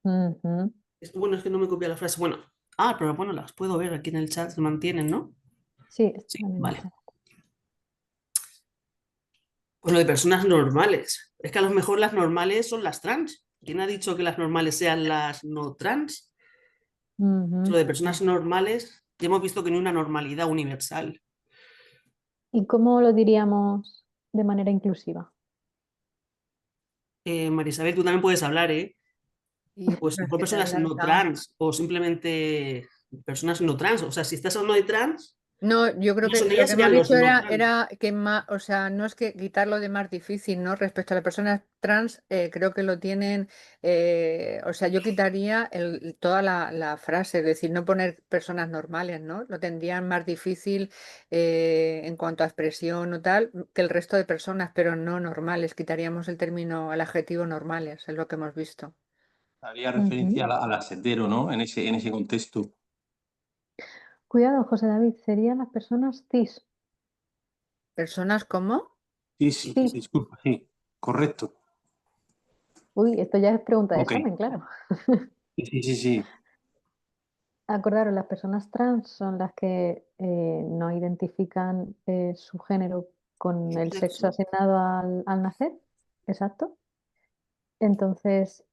Ujú, Bueno, es que no me copia la frase. Bueno, Ah, pero bueno, las puedo ver aquí en el chat, se mantienen, ¿no? Sí, Sí, están en el vale. chat. Pues lo de personas normales. Es que a lo mejor las normales son las trans. ¿Quién ha dicho que las normales sean las no trans? Ujú. Lo de personas normales, ya hemos visto que no hay una normalidad universal. ¿Y cómo lo diríamos de manera inclusiva? María Isabel, tú también puedes hablar, ¿eh? Y Pues bueno, es mejor que te he personas no adelantado. trans o simplemente personas no trans. O sea, si estás hablando de trans, No, yo creo ¿quiénes que son lo ellas? que hemos Serían los dicho no era, trans. era que más, o sea, no es que quitarlo de más difícil, ¿no? Respecto a las personas trans, creo que lo tienen, o sea, yo quitaría toda la frase, es decir, no poner personas normales, ¿no? Lo tendrían más difícil en cuanto a expresión o tal que el resto de personas, pero no normales. Quitaríamos el término, el adjetivo normales, es lo que hemos visto. Haría Ujú. referencia al ascendero, ¿no? En ese contexto. Cuidado, José David, serían las personas cis. ¿Personas como? Sí, sí, Cis. disculpa, sí, correcto. Uy, esto ya es pregunta de Ok. examen, claro. Sí, sí, sí, sí. Acordaros, las personas trans son las que no identifican su género con el sexo Sexo. asignado al nacer. Exacto. Entonces,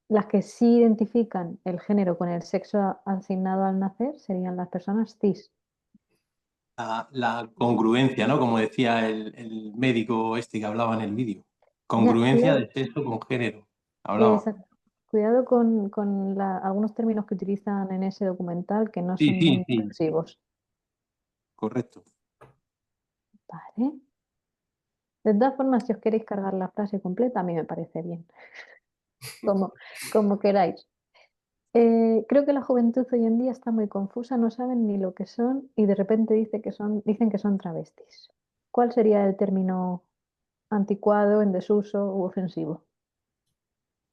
las que sí identifican el género con el sexo asignado al nacer serían las personas cis. La congruencia, ¿no? Como decía el médico este que hablaba en el vídeo. Ya, Congruencia cuidado, de sexo con género. Hablaba. exacto. Cuidado con algunos términos que utilizan en ese documental que no Sí, son muy sí, sí, inclusivos. correcto. Vale. De todas formas, si os queréis cargar la frase completa, a mí me parece bien, como, como queráis. Creo que la juventud hoy en día está muy confusa, no saben ni lo que son y de repente dicen que son travestis. ¿Cuál sería el término anticuado, en desuso u ofensivo?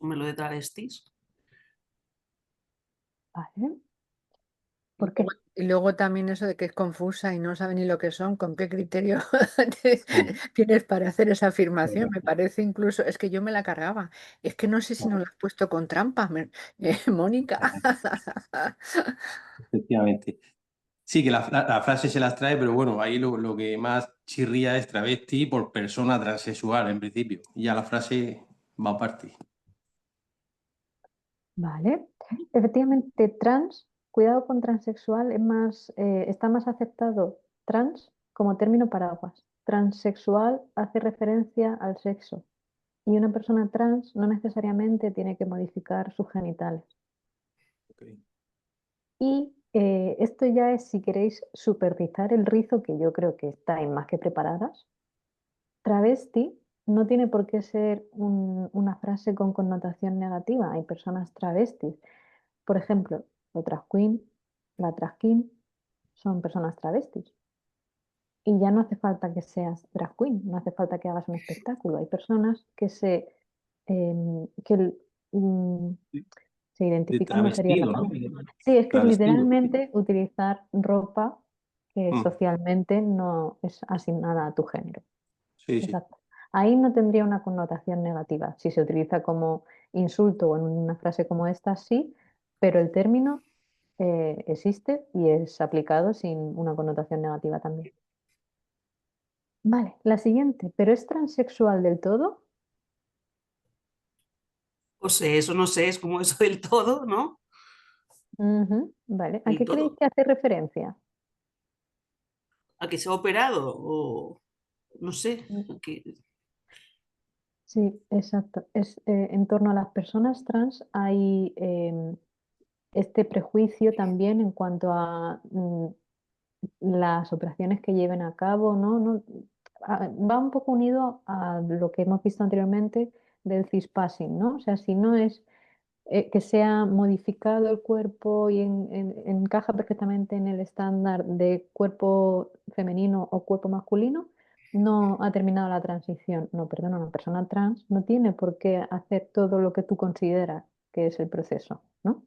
Me lo de travestis. Vale. Y ¿Por qué? luego también eso de que es confusa y no sabe ni lo que son, ¿con qué criterio Mm, tienes para hacer esa afirmación? Me correcto. parece incluso, es que yo me la cargaba. Es que no sé si nos la has puesto con trampa, Mónica. Efectivamente. Sí, que la frase se las trae, pero bueno, ahí lo que más chirría es travesti por persona transexual en principio. Y ya la frase va aparte. Vale. Efectivamente, trans, cuidado con transexual, está más aceptado trans como término paraguas. Transexual hace referencia al sexo y una persona trans no necesariamente tiene que modificar sus genitales. Ok. Y esto ya es si queréis supervisar el rizo, que yo creo que estáis más que preparadas. Travesti no tiene por qué ser una frase con connotación negativa. Hay personas travestis. Por ejemplo, la drag queen, la drag king son personas travestis. Y ya no hace falta que seas drag queen, no hace falta que hagas un espectáculo. Hay personas que se De identifican, no sería la travestido, ¿no? palabra. Sí, es que es Travestido. literalmente utilizar ropa que Mm, socialmente no es asignada a tu género. sí, sí. Exacto. Ahí no tendría una connotación negativa. Si se utiliza como insulto o en una frase como esta, sí, pero el término existe y es aplicado sin una connotación negativa también. Vale, la siguiente, ¿pero es transexual del todo? O sea, eso no sé, es como eso del todo, ¿no? Ujú, vale, ¿a Del qué creéis todo. que hace referencia? A que se ha operado o no sé. Mm, a que- sí, exacto. En torno a las personas trans hay este prejuicio también en cuanto a las operaciones que lleven a cabo, ¿no? Va un poco unido a lo que hemos visto anteriormente del cispassing, ¿no? O sea, si no es que sea modificado el cuerpo y encaja perfectamente en el estándar de cuerpo femenino o cuerpo masculino, no ha terminado la transición. No, perdona, una persona trans no tiene por qué hacer todo lo que tú consideras que es el proceso, ¿no?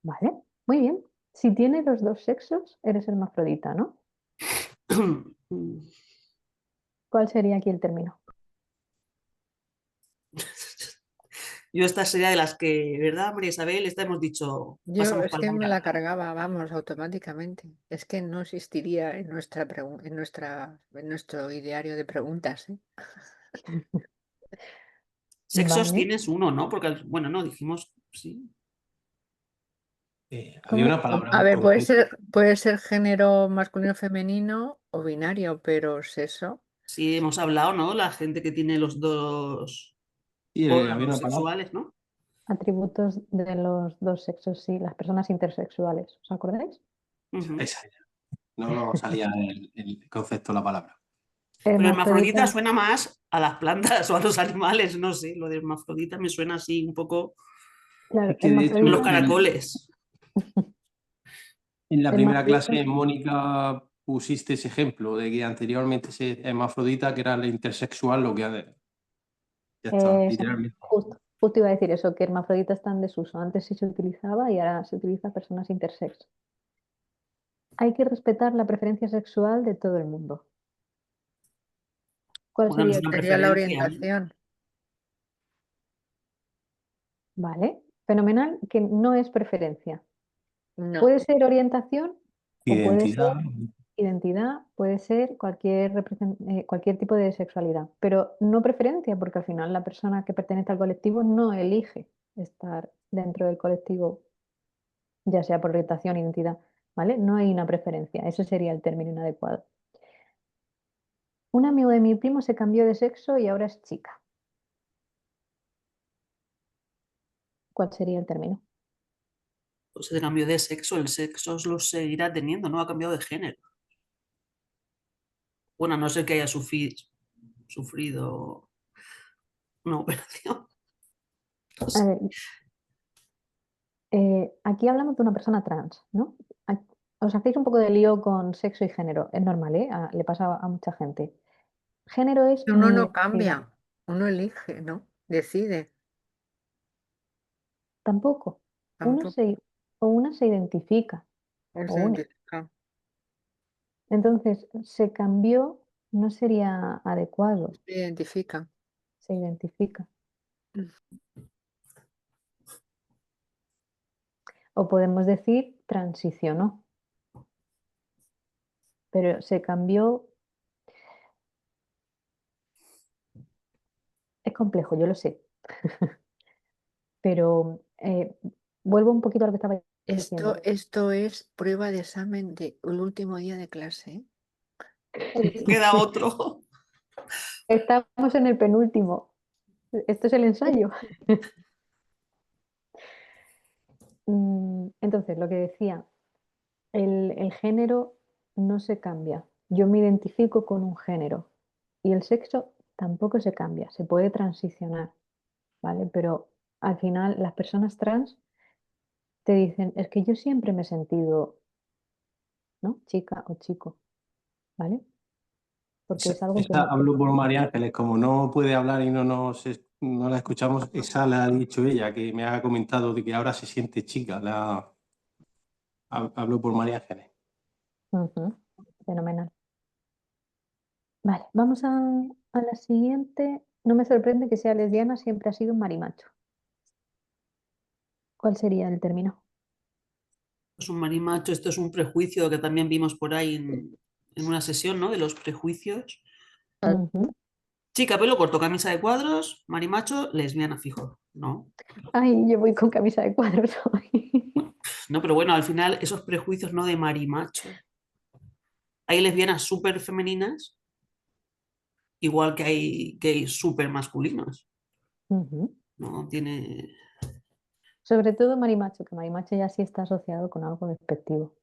Vale, muy bien. Si tiene los dos sexos, eres hermafrodita, ¿no? ¿Cuál sería aquí el término? Yo esta sería de las que, ¿verdad, María Isabel? Esta hemos dicho, Yo pasamos es que me palabra. la cargaba, vamos, automáticamente. Es que no existiría en en nuestro ideario de preguntas, ¿eh? Sexos Vale. tienes uno, ¿no? Porque, bueno, no, dijimos, sí. Había una ¿Cómo? palabra A en ver, concreto. puede ser género masculino, femenino o binario, pero sexo. Sí, hemos hablado, ¿no? La gente que tiene los dos Sí, había órganos una palabra. sexuales, ¿no? Atributos de los dos sexos, sí, las personas intersexuales. ¿Os acordáis? Ujú. Esa era. No salía el concepto, la palabra. Pero hermafrodita Hermafrodita, suena más a las plantas o a los animales, no sé. Lo de hermafrodita me suena así un poco claro, Es que de hecho en los hermafrodita, caracoles. en la primera hermafrodita, clase, Mónica, pusiste ese ejemplo de que anteriormente se hermafrodita, que era la intersexual, lo que ya está, exacto, literalmente. justo iba a decir eso, que hermafrodita está en desuso. Antes sí se utilizaba y ahora se utiliza personas intersex. Hay que respetar la preferencia sexual de todo el mundo. ¿Cuál Bueno, no sería es el una Sería la preferencia. orientación. Vale, fenomenal, que no es preferencia. No, Puede ser orientación o puede ser Identidad. identidad, puede ser cualquier tipo de sexualidad, pero no preferencia, porque al final la persona que pertenece al colectivo no elige estar dentro del colectivo, ya sea por orientación, identidad, ¿vale? No hay una preferencia, ese sería el término inadecuado. Un amigo de mi primo se cambió de sexo y ahora es chica. ¿Cuál sería el término? Pues de cambio de sexo, el sexo lo seguirá teniendo, no ha cambiado de género. Bueno, a no ser que haya sufrido una operación. No A sé. ver, aquí hablamos de una persona trans, ¿no? Os hacéis un poco de lío con sexo y género, es normal, ¿eh? Le pasa a mucha gente. Género es uno mi no identidad. cambia, uno elige, ¿no? Decide, Tampoco. Uno tampoco se, o una se identifica, o se una. identifica. Entonces, se cambió, no sería adecuado, Se identifica. se identifica. O podemos decir transicionó, pero se cambió. Es complejo, yo lo sé, pero vuelvo un poquito a lo que estaba diciendo. Esto es prueba de examen del último día de clase, ¿eh? Queda otro. Estamos en el penúltimo. Esto es el ensayo. Entonces, lo que decía, el género no se cambia. Yo me identifico con un género y el sexo tampoco se cambia, se puede transicionar, ¿vale? Pero al final las personas trans te dicen, es que yo siempre me he sentido, ¿no? Chica o chico, ¿vale? Porque es algo Esa que habló por María Ángeles, como no puede hablar y no la escuchamos, esa la ha dicho ella, que me ha comentado de que ahora se siente chica. Habló por María Ángeles. Ujú, fenomenal. Vale, vamos a la siguiente. No me sorprende que sea lesbiana, siempre ha sido un marimacho. ¿Cuál sería el término? Es un marimacho, esto es un prejuicio que también vimos por ahí en una sesión, ¿no? De los prejuicios. Ujú. Chica, pelo corto, camisa de cuadros, marimacho, lesbiana, fijo. No, Ay, yo voy con camisa de cuadros hoy. no, pero bueno, al final esos prejuicios no de marimacho. Hay lesbianas súper femeninas, igual que hay gays súper masculinos. Ujú. No tiene. Sobre todo marimacho, que marimacho ya sí está asociado con algo despectivo.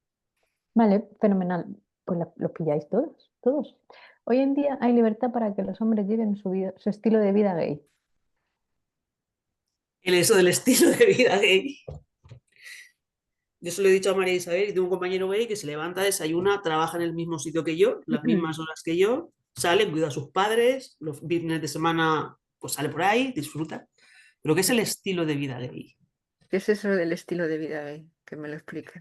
Vale, fenomenal. Pues los pilláis todos, todos. Hoy en día hay libertad para que los hombres lleven su estilo de vida gay. Eso del estilo de vida gay. Yo se lo he dicho a María Isabel y tengo un compañero gay que se levanta, desayuna, trabaja en el mismo sitio que yo, las mismas horas que yo, sale, cuida a sus padres, los fines de semana pues sale por ahí, disfruta. Pero ¿qué es el estilo de vida gay? ¿Qué es eso del estilo de vida gay? Que me lo expliques.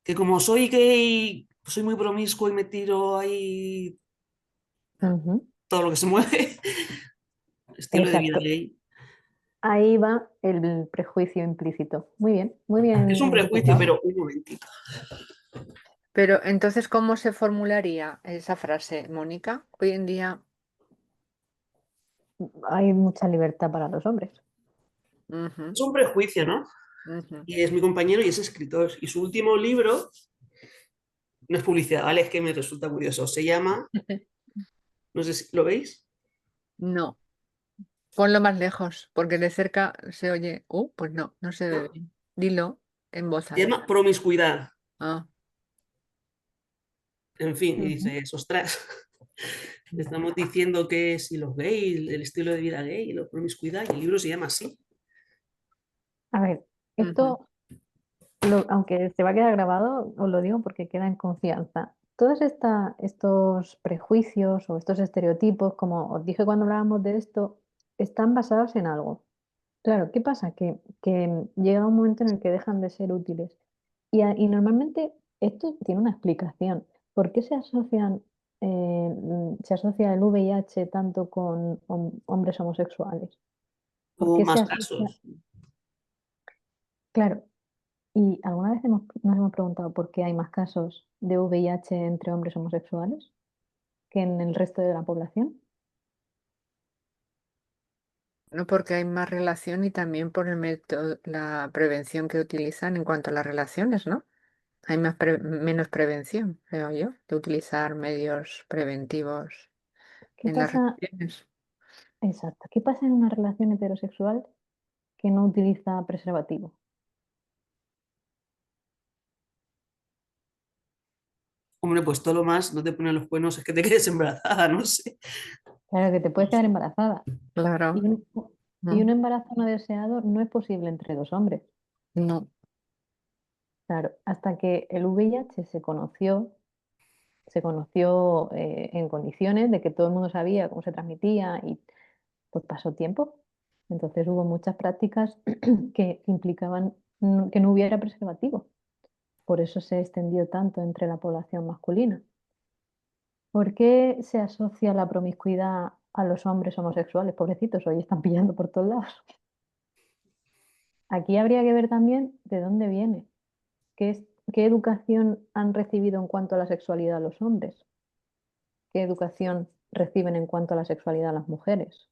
Que como soy gay, soy muy promiscuo y me tiro ahí Ujú. todo lo que se mueve. Estilo de vida Exacto. gay. ahí va el prejuicio implícito. Muy bien, muy bien. Es un prejuicio, pero un momentito. Pero entonces, ¿cómo se formularía esa frase, Mónica? Hoy en día, Hay mucha libertad para los hombres. ujú, Es un prejuicio, ¿no? ujú. Y es mi compañero y es escritor. Y su último libro, no es publicidad, ¿vale? Es que me resulta curioso. Se llama, no sé si lo veis, No, ponlo más lejos, porque de cerca se oye, pues no, no se ve bien. Dilo en voz se alta. llama Promiscuidad. Ah, En fin, y Ujú. dices, ostras, estamos diciendo que si los gays, el estilo de vida gay, la promiscuidad, y el libro se llama así. A ver, ujú. esto, aunque se va a quedar grabado, os lo digo porque queda en confianza. Todos estos prejuicios o estos estereotipos, como os dije cuando hablábamos de esto, están basados en algo. Claro, ¿qué pasa? Que llega un momento en el que dejan de ser útiles. Y normalmente esto tiene una explicación. ¿Por qué se asocia el VIH tanto con hombres homosexuales? ¿Por O qué se más asocia? casos. Claro, ¿y alguna vez nos hemos preguntado por qué hay más casos de VIH entre hombres homosexuales que en el resto de la población? No, porque hay más relación y también por el método, la prevención que utilizan en cuanto a las relaciones, ¿no? Hay menos prevención, creo yo, de utilizar medios preventivos ¿Qué en las pasa? relaciones. Exacto. ¿Qué pasa en una relación heterosexual que no utiliza preservativo? Hombre, pues todo lo más no te ponen los cuernos, es que te quedes embarazada, no sé. Claro que te puedes quedar embarazada. Claro, Y y un mm, embarazo no deseado no es posible entre dos hombres. no. Claro, hasta que el VIH se conoció en condiciones de que todo el mundo sabía cómo se transmitía y pues pasó tiempo. Entonces hubo muchas prácticas que implicaban que no hubiera preservativo. Por eso se extendió tanto entre la población masculina. ¿Por qué se asocia la promiscuidad a los hombres homosexuales? Pobrecitos, hoy están pillando por todos lados. Aquí habría que ver también de dónde viene, qué educación han recibido en cuanto a la sexualidad los hombres, qué educación reciben en cuanto a la sexualidad las mujeres,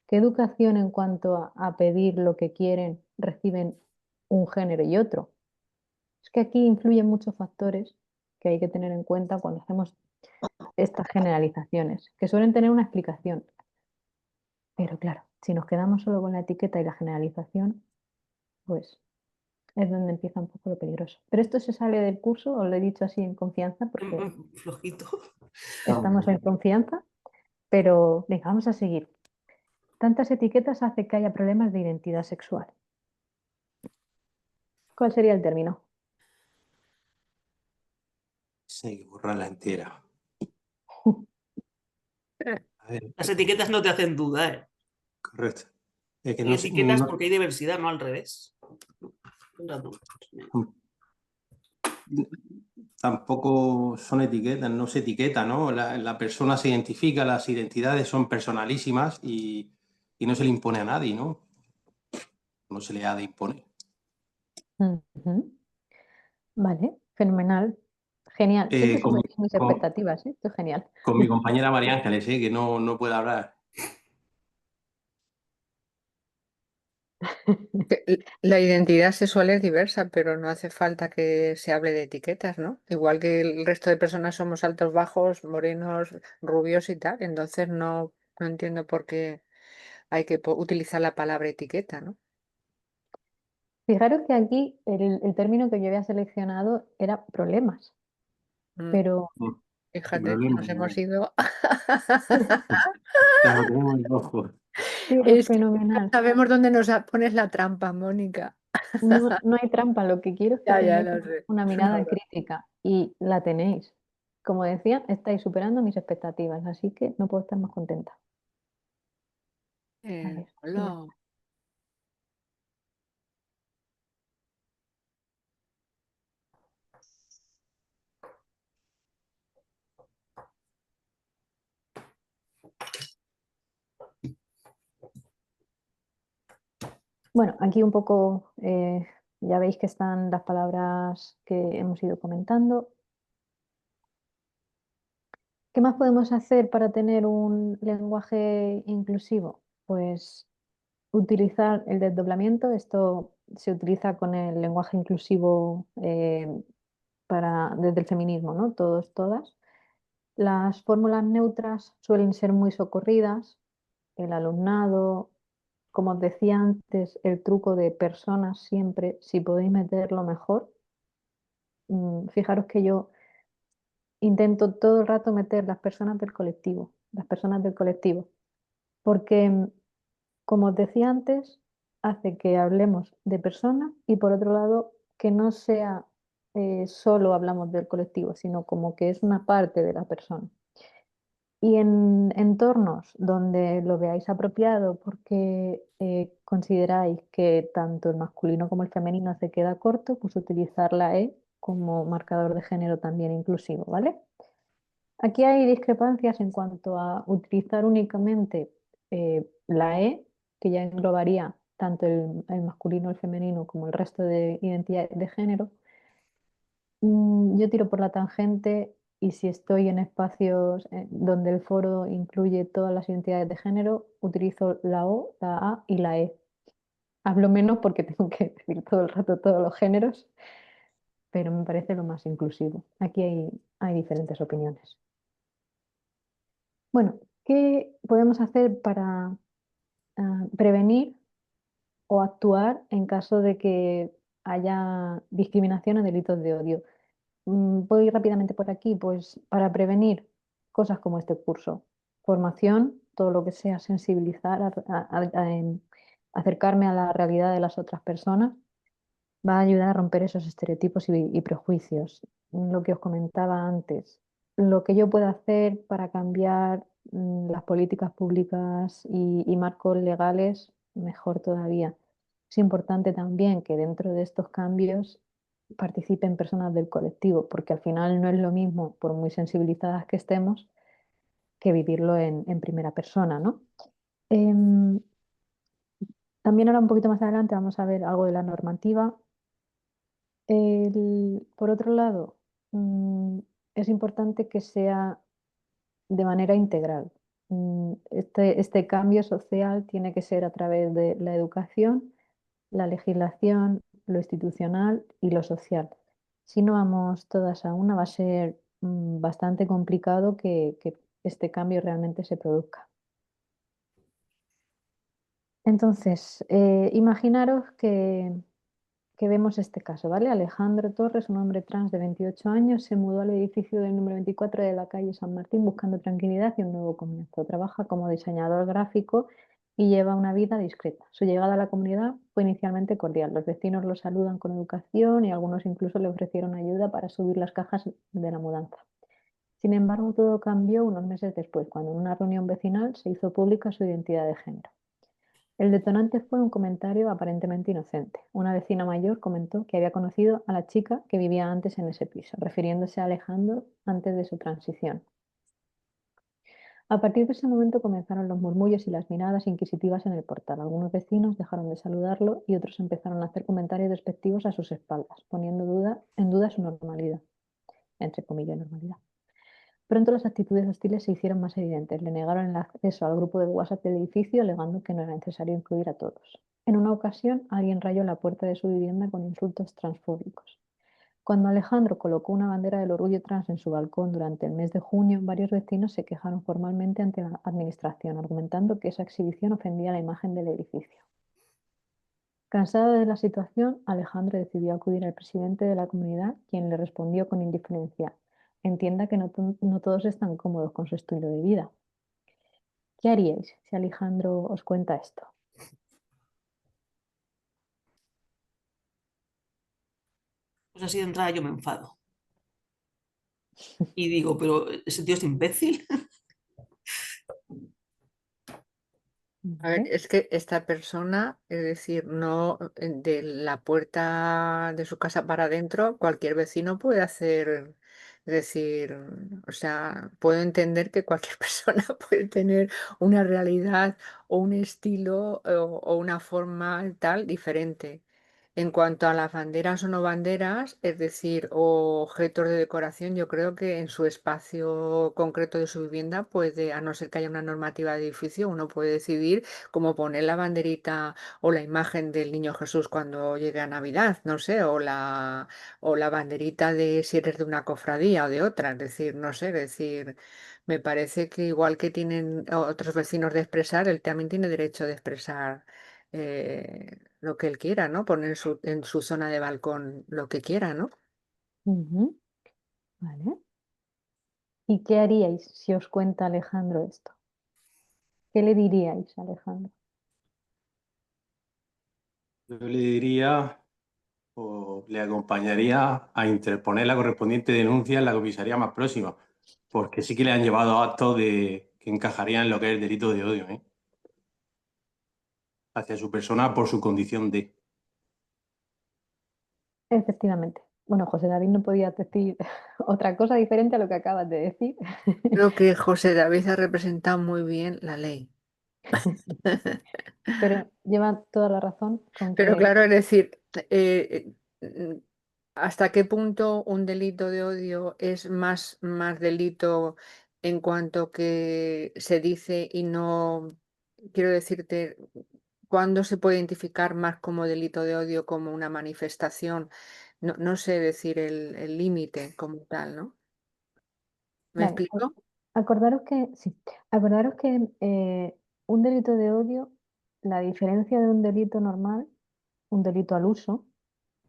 qué educación en cuanto a pedir lo que quieren reciben un género y otro. Es que aquí influyen muchos factores que hay que tener en cuenta cuando hacemos estas generalizaciones, que suelen tener una explicación. Pero claro, si nos quedamos solo con la etiqueta y la generalización, pues es donde empieza un poco lo peligroso. Pero esto se sale del curso, os lo he dicho así en confianza, porque Flojito. estamos en confianza, pero venga, vamos a seguir. Tantas etiquetas hace que haya problemas de identidad sexual. ¿Cuál sería el término? Sí, hay que borrarla entera. A ver, Las etiquetas no te hacen duda, ¿eh? correcto. Es que Hay no, sé, etiquetas porque hay diversidad, no al revés. Un rato. tampoco son etiquetas, no se etiqueta, ¿no? La persona se identifica, las identidades son personalísimas y no se le impone a nadie, ¿no? No se le ha de imponer. Ujú. Vale, fenomenal. Genial. Siempre Con, mi, superas mis con- expectativas, ¿eh? Esto es genial. con mi compañera María Ángeles, que no puede hablar. La identidad sexual es diversa, pero no hace falta que se hable de etiquetas, ¿no? Igual que el resto de personas somos altos, bajos, morenos, rubios y tal, entonces no entiendo por qué hay que utilizar la palabra etiqueta, ¿no? Fijaros que aquí el término que yo había seleccionado era problemas, Mm, pero Mm, sin Fíjate, problema. nos hemos ido. Claro, tenemos el ojo. pero Es que no fenomenal. sabemos dónde pones la trampa, Mónica. No, no hay trampa, lo que quiero es que Ya tengáis lo sé. una Es una mirada broma. crítica y la tenéis. Como decía, estáis superando mis expectativas, así que no puedo estar más contenta. A ver, si me- Hola. Bueno, aquí un poco ya veis que están las palabras que hemos ido comentando. ¿Qué más podemos hacer para tener un lenguaje inclusivo? Pues utilizar el desdoblamiento. Esto se utiliza con el lenguaje inclusivo desde el feminismo, ¿no? Todos, todas. Las fórmulas neutras suelen ser muy socorridas. El alumnado, como os decía antes, el truco de personas siempre, si podéis meterlo mejor. Fijaros que yo intento todo el rato meter las personas del colectivo, porque, como os decía antes, hace que hablemos de personas y por otro lado, que no sea solo hablamos del colectivo, sino como que es una parte de la persona. Y en entornos donde lo veáis apropiado porque consideráis que tanto el masculino como el femenino se queda corto, pues utilizar la E como marcador de género también inclusivo, ¿vale? Aquí hay discrepancias en cuanto a utilizar únicamente la E, que ya englobaría tanto el masculino, el femenino como el resto de identidades de género. Yo tiro por la tangente y si estoy en espacios donde el foro incluye todas las identidades de género, utilizo la O, la A y la E. Hablo menos porque tengo que decir todo el rato todos los géneros, pero me parece lo más inclusivo. Aquí hay diferentes opiniones. Bueno, ¿qué podemos hacer para prevenir o actuar en caso de que haya discriminación o delitos de odio? Voy rápidamente por aquí, pues para prevenir cosas como este curso, formación, todo lo que sea sensibilizar, acercarme a la realidad de las otras personas, va a ayudar a romper esos estereotipos y prejuicios. Lo que os comentaba antes, lo que yo pueda hacer para cambiar las políticas públicas y marcos legales, mejor todavía. Es importante también que dentro de estos cambios participen personas del colectivo, porque al final no es lo mismo, por muy sensibilizadas que estemos, que vivirlo en primera persona, ¿no? Em, También ahora un poquito más adelante vamos a ver algo de la normativa. Por otro lado, es importante que sea de manera integral. Este cambio social tiene que ser a través de la educación, la legislación, lo institucional y lo social. Si no vamos todas a una, va a ser bastante complicado que este cambio realmente se produzca. Entonces, imaginaros que vemos este caso, ¿vale? Alejandro Torres, un hombre trans de 28 años, se mudó al edificio del número 24 de la calle San Martín buscando tranquilidad y un nuevo comienzo. Trabaja como diseñador gráfico y lleva una vida discreta. Su llegada a la comunidad fue inicialmente cordial. Los vecinos lo saludan con educación y algunos incluso le ofrecieron ayuda para subir las cajas de la mudanza. Sin embargo, todo cambió unos meses después, cuando en una reunión vecinal se hizo pública su identidad de género. El detonante fue un comentario aparentemente inocente. Una vecina mayor comentó que había conocido a la chica que vivía antes en ese piso, refiriéndose a Alejandro antes de su transición. A partir de ese momento comenzaron los murmullos y las miradas inquisitivas en el portal. Algunos vecinos dejaron de saludarlo y otros empezaron a hacer comentarios despectivos a sus espaldas, poniendo en duda su normalidad, entre comillas normalidad. Pronto las actitudes hostiles se hicieron más evidentes. Le negaron el acceso al grupo de WhatsApp del edificio, alegando que no era necesario incluir a todos. En una ocasión, alguien rayó la puerta de su vivienda con insultos transfóbicos. Cuando Alejandro colocó una bandera del orgullo trans en su balcón durante el mes de junio, varios vecinos se quejaron formalmente ante la administración, argumentando que esa exhibición ofendía la imagen del edificio. Cansado de la situación, Alejandro decidió acudir al presidente de la comunidad, quien le respondió con indiferencia: entienda que no todos están cómodos con su estilo de vida. ¿Qué haríais si Alejandro os cuenta esto? Pues así de entrada yo me enfado. Y digo, pero ese tío es imbécil. A ver, ¿vale? es que esta persona, es decir, no de la puerta de su casa para adentro, cualquier vecino puede hacer, es decir, o sea, puedo entender que cualquier persona puede tener una realidad o un estilo o una forma tal diferente. En cuanto a las banderas o no banderas, es decir, o objetos de decoración, yo creo que en su espacio concreto de su vivienda puede, a no ser que haya una normativa de edificio, uno puede decidir cómo poner la banderita o la imagen del Niño Jesús cuando llegue a Navidad, no sé, o la banderita de si eres de una cofradía o de otra, es decir, no sé, es decir, me parece que igual que tienen otros vecinos de expresar, él también tiene derecho de expresar lo que él quiera, ¿no? Poner en su zona de balcón lo que quiera, ¿no? Ujú, ¿vale? ¿Y qué haríais si os cuenta Alejandro esto? ¿Qué le diríais a Alejandro? Yo le diría o le acompañaría a interponer la correspondiente denuncia en la comisaría más próxima, porque sí que le han llevado a actos que encajarían en lo que es el delito de odio, ¿eh? Hacia su persona por su condición de. Efectivamente. Bueno, José David no podía decir otra cosa diferente a lo que acabas de decir. Creo que José David ha representado muy bien la ley. Pero lleva toda la razón con Pero que claro, es decir, ¿hasta qué punto un delito de odio es más delito en cuanto que se dice y no, quiero decirte, cuándo se puede identificar más como delito de odio como una manifestación? No, no sé decir el límite como tal, ¿no? ¿Me vale, explico? acordaros que, sí, acordaros que un delito de odio, la diferencia de un delito normal, un delito al uso,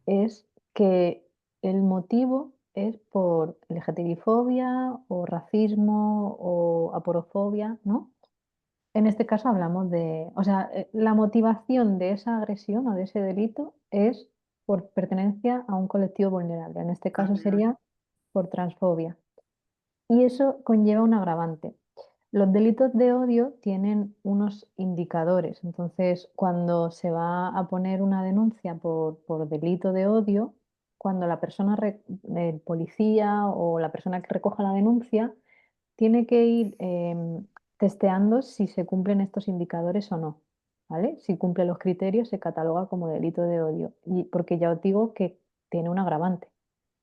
es que el motivo es por LGTBI-fobia o racismo o aporofobia, ¿no? En este caso hablamos de, o sea, la motivación de esa agresión o de ese delito es por pertenencia a un colectivo vulnerable. En este Ah, caso sería por transfobia. Y eso conlleva un agravante. Los delitos de odio tienen unos indicadores. Entonces, cuando se va a poner una denuncia por delito de odio, cuando la persona, el policía o la persona que recoja la denuncia, tiene que ir testeando si se cumplen estos indicadores o no. ¿Vale? Si cumple los criterios, se cataloga como delito de odio. Y porque ya os digo que tiene un agravante.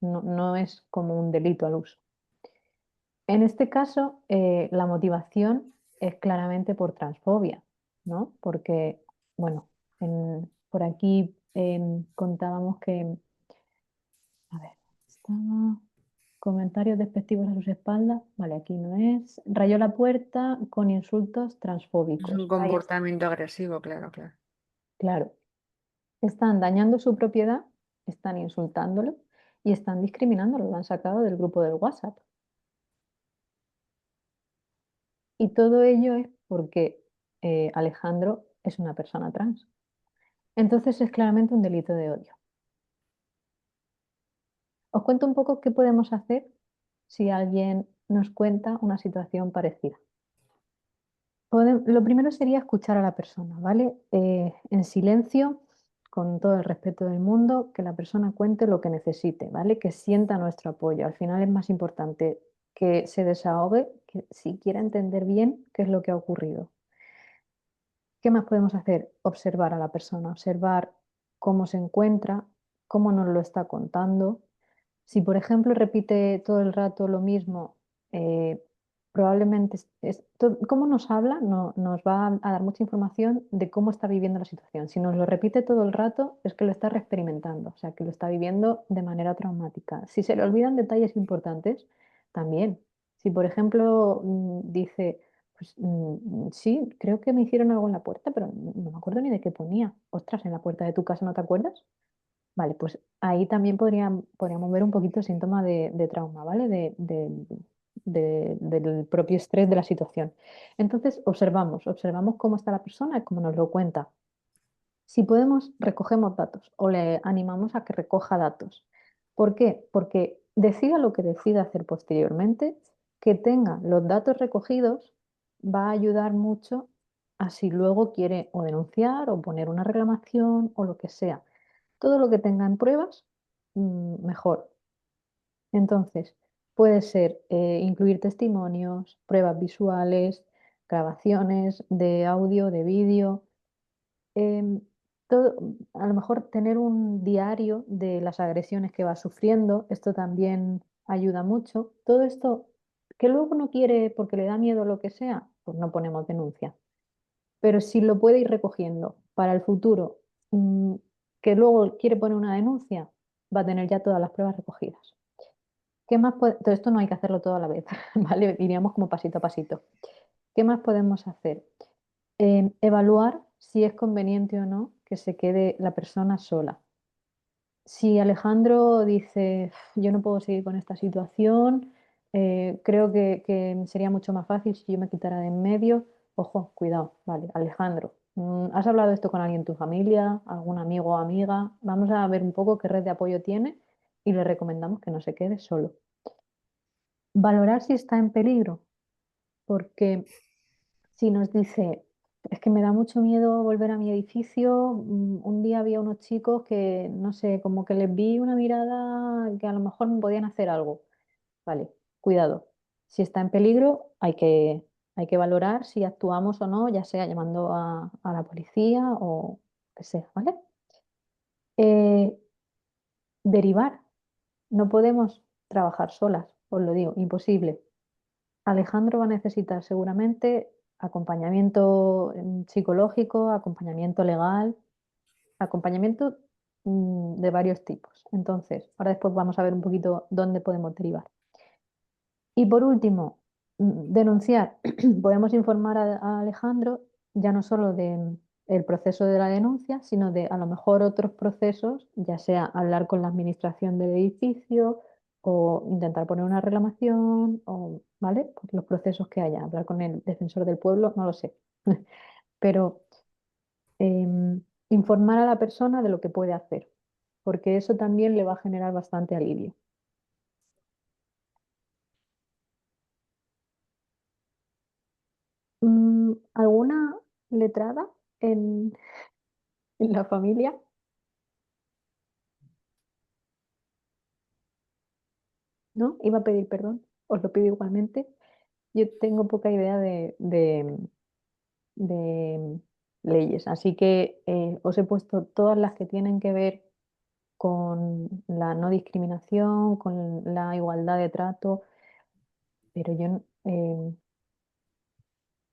No, no es como un delito al uso. En este caso, la motivación es claramente por transfobia, ¿no? Porque, bueno, por aquí contábamos que, a ver, estaba comentarios despectivos a sus espaldas, vale, aquí no es, rayó la puerta con insultos es un transfóbicos. Ahí está, comportamiento agresivo, claro, claro. claro. Están dañando su propiedad, están insultándolo y están discriminándolo, lo han sacado del grupo del WhatsApp. Y todo ello es porque Alejandro es una persona trans. Entonces es claramente un delito de odio. Os cuento un poco qué podemos hacer si alguien nos cuenta una situación parecida. Lo primero sería escuchar a la persona, ¿vale? En silencio, con todo el respeto del mundo, que la persona cuente lo que necesite, ¿vale? Que sienta nuestro apoyo. Al final es más importante que se desahogue, que si quiera entender bien qué es lo que ha ocurrido. ¿Qué más podemos hacer? Observar a la persona, observar cómo se encuentra, cómo nos lo está contando. Si, por ejemplo, repite todo el rato lo mismo, eh, probablemente cómo nos habla nos va a dar mucha información de cómo está viviendo la situación. Si nos lo repite todo el rato, es que lo está reexperimentando, o sea, que lo está viviendo de manera traumática. Si se le olvidan detalles importantes, también. Si, por ejemplo, dice, pues sí, creo que me hicieron algo en la puerta, pero no me acuerdo ni de qué ponía. Ostras, ¿en la puerta de tu casa no te acuerdas? Vale, pues ahí también podríamos ver un poquito síntoma de trauma, ¿vale? Del propio estrés de la situación. Entonces, observamos cómo está la persona y cómo nos lo cuenta. Si podemos, recogemos datos o le animamos a que recoja datos. ¿Por qué? Porque decida lo que decida hacer posteriormente, que tenga los datos recogidos va a ayudar mucho así luego quiere o denunciar o poner una reclamación o lo que sea. Todo lo que tengan pruebas, mejor. Entonces, puede ser incluir testimonios, pruebas visuales, grabaciones de audio, de vídeo, em, todo, a lo mejor tener un diario de las agresiones que va sufriendo, esto también ayuda mucho. Todo esto que luego no quiere porque le da miedo o lo que sea, pues no ponemos denuncia. Pero si lo puede ir recogiendo para el futuro, que luego quiere poner una denuncia, va a tener ya todas las pruebas recogidas. ¿Qué más todo esto no hay que hacerlo todo a la vez, ¿vale? Iríamos como pasito a pasito. ¿Qué más podemos hacer? Evaluar si es conveniente o no que se quede la persona sola. Si Alejandro dice, yo no puedo seguir con esta situación, creo que sería mucho más fácil si yo me quitara de en medio, ojo, cuidado, vale, Alejandro, ¿has hablado esto con alguien en tu familia, algún amigo o amiga? Vamos a ver un poco qué red de apoyo tiene y le recomendamos que no se quede solo. Valorar si está en peligro, porque si nos dice, es que me da mucho miedo volver a mi edificio, un día había unos chicos que, no sé, como que les vi una mirada que a lo mejor me podían hacer algo. Vale, cuidado. Si está en peligro, hay que valorar si actuamos o no, ya sea llamando a la policía o que sea, ¿vale? Eh, derivar. No podemos trabajar solas, os lo digo, imposible. Alejandro va a necesitar seguramente acompañamiento psicológico, acompañamiento legal, acompañamiento de varios tipos. Entonces, ahora después vamos a ver un poquito dónde podemos derivar. Y por último, denunciar. Podemos informar a Alejandro ya no solo del proceso de la denuncia, sino de a lo mejor otros procesos, ya sea hablar con la administración del edificio o intentar poner una reclamación, o, ¿vale? Pues los procesos que haya, hablar con el defensor del pueblo, no lo sé. Pero informar a la persona de lo que puede hacer, porque eso también le va a generar bastante alivio. ¿Alguna letrada en la familia? ¿No? Iba a pedir perdón, os lo pido igualmente. Yo tengo poca idea de leyes, así que os he puesto todas las que tienen que ver con la no discriminación, con la igualdad de trato, pero yo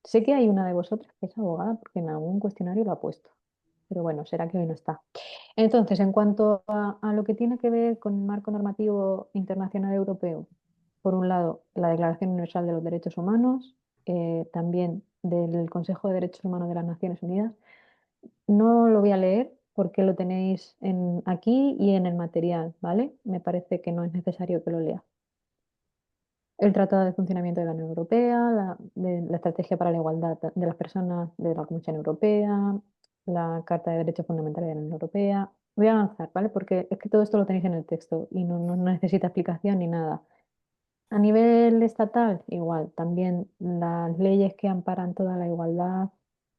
sé que hay una de vosotras que es abogada porque en algún cuestionario lo ha puesto, pero bueno, será que hoy no está. Entonces, en cuanto a lo que tiene que ver con el marco normativo internacional europeo, por un lado, la Declaración Universal de los Derechos Humanos, también del Consejo de Derechos Humanos de las Naciones Unidas. No lo voy a leer porque lo tenéis aquí y en el material, ¿vale? Me parece que no es necesario que lo lea. El Tratado de Funcionamiento de la Unión Europea, la Estrategia para la Igualdad de las Personas de la Comisión Europea, la Carta de Derechos Fundamentales de la Unión Europea. Voy a avanzar, ¿vale? Porque es que todo esto lo tenéis en el texto y no necesita explicación ni nada. A nivel estatal, igual, también las leyes que amparan toda la igualdad,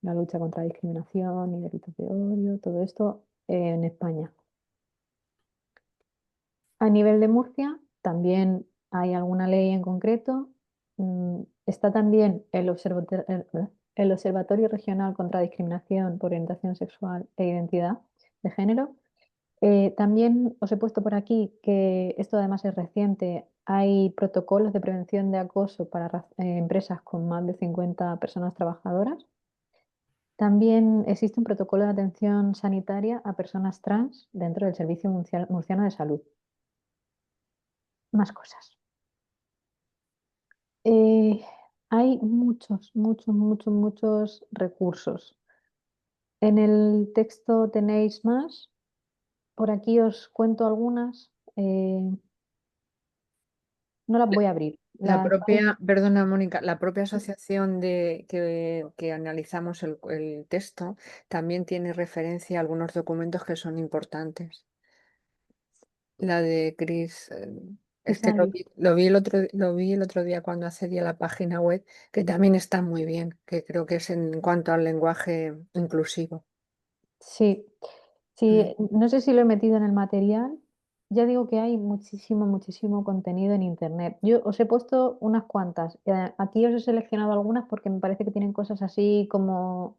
la lucha contra la discriminación y delitos de odio, todo esto en España. A nivel de Murcia, también hay alguna ley en concreto. Está también el Observatorio Regional contra la Discriminación por Orientación Sexual e Identidad de Género. También os he puesto por aquí que esto además es reciente. Hay protocolos de prevención de acoso para empresas con más de 50 personas trabajadoras. También existe un protocolo de atención sanitaria a personas trans dentro del Servicio Murciano de Salud. Más cosas. Hay muchos recursos. En el texto tenéis más. Por aquí os cuento algunas. No las voy a abrir. La propia, perdona Mónica, la propia asociación que analizamos el texto también tiene referencia a algunos documentos que son importantes. La de Chris Es que Esa- lo vi el otro día cuando accedí a la página web, que también está muy bien, que creo que es en cuanto al lenguaje inclusivo. Sí, Mm. sí, no sé si lo he metido en el material. Ya digo que hay muchísimo, muchísimo contenido en internet. Yo os he puesto unas cuantas. Aquí os he seleccionado algunas porque me parece que tienen cosas así como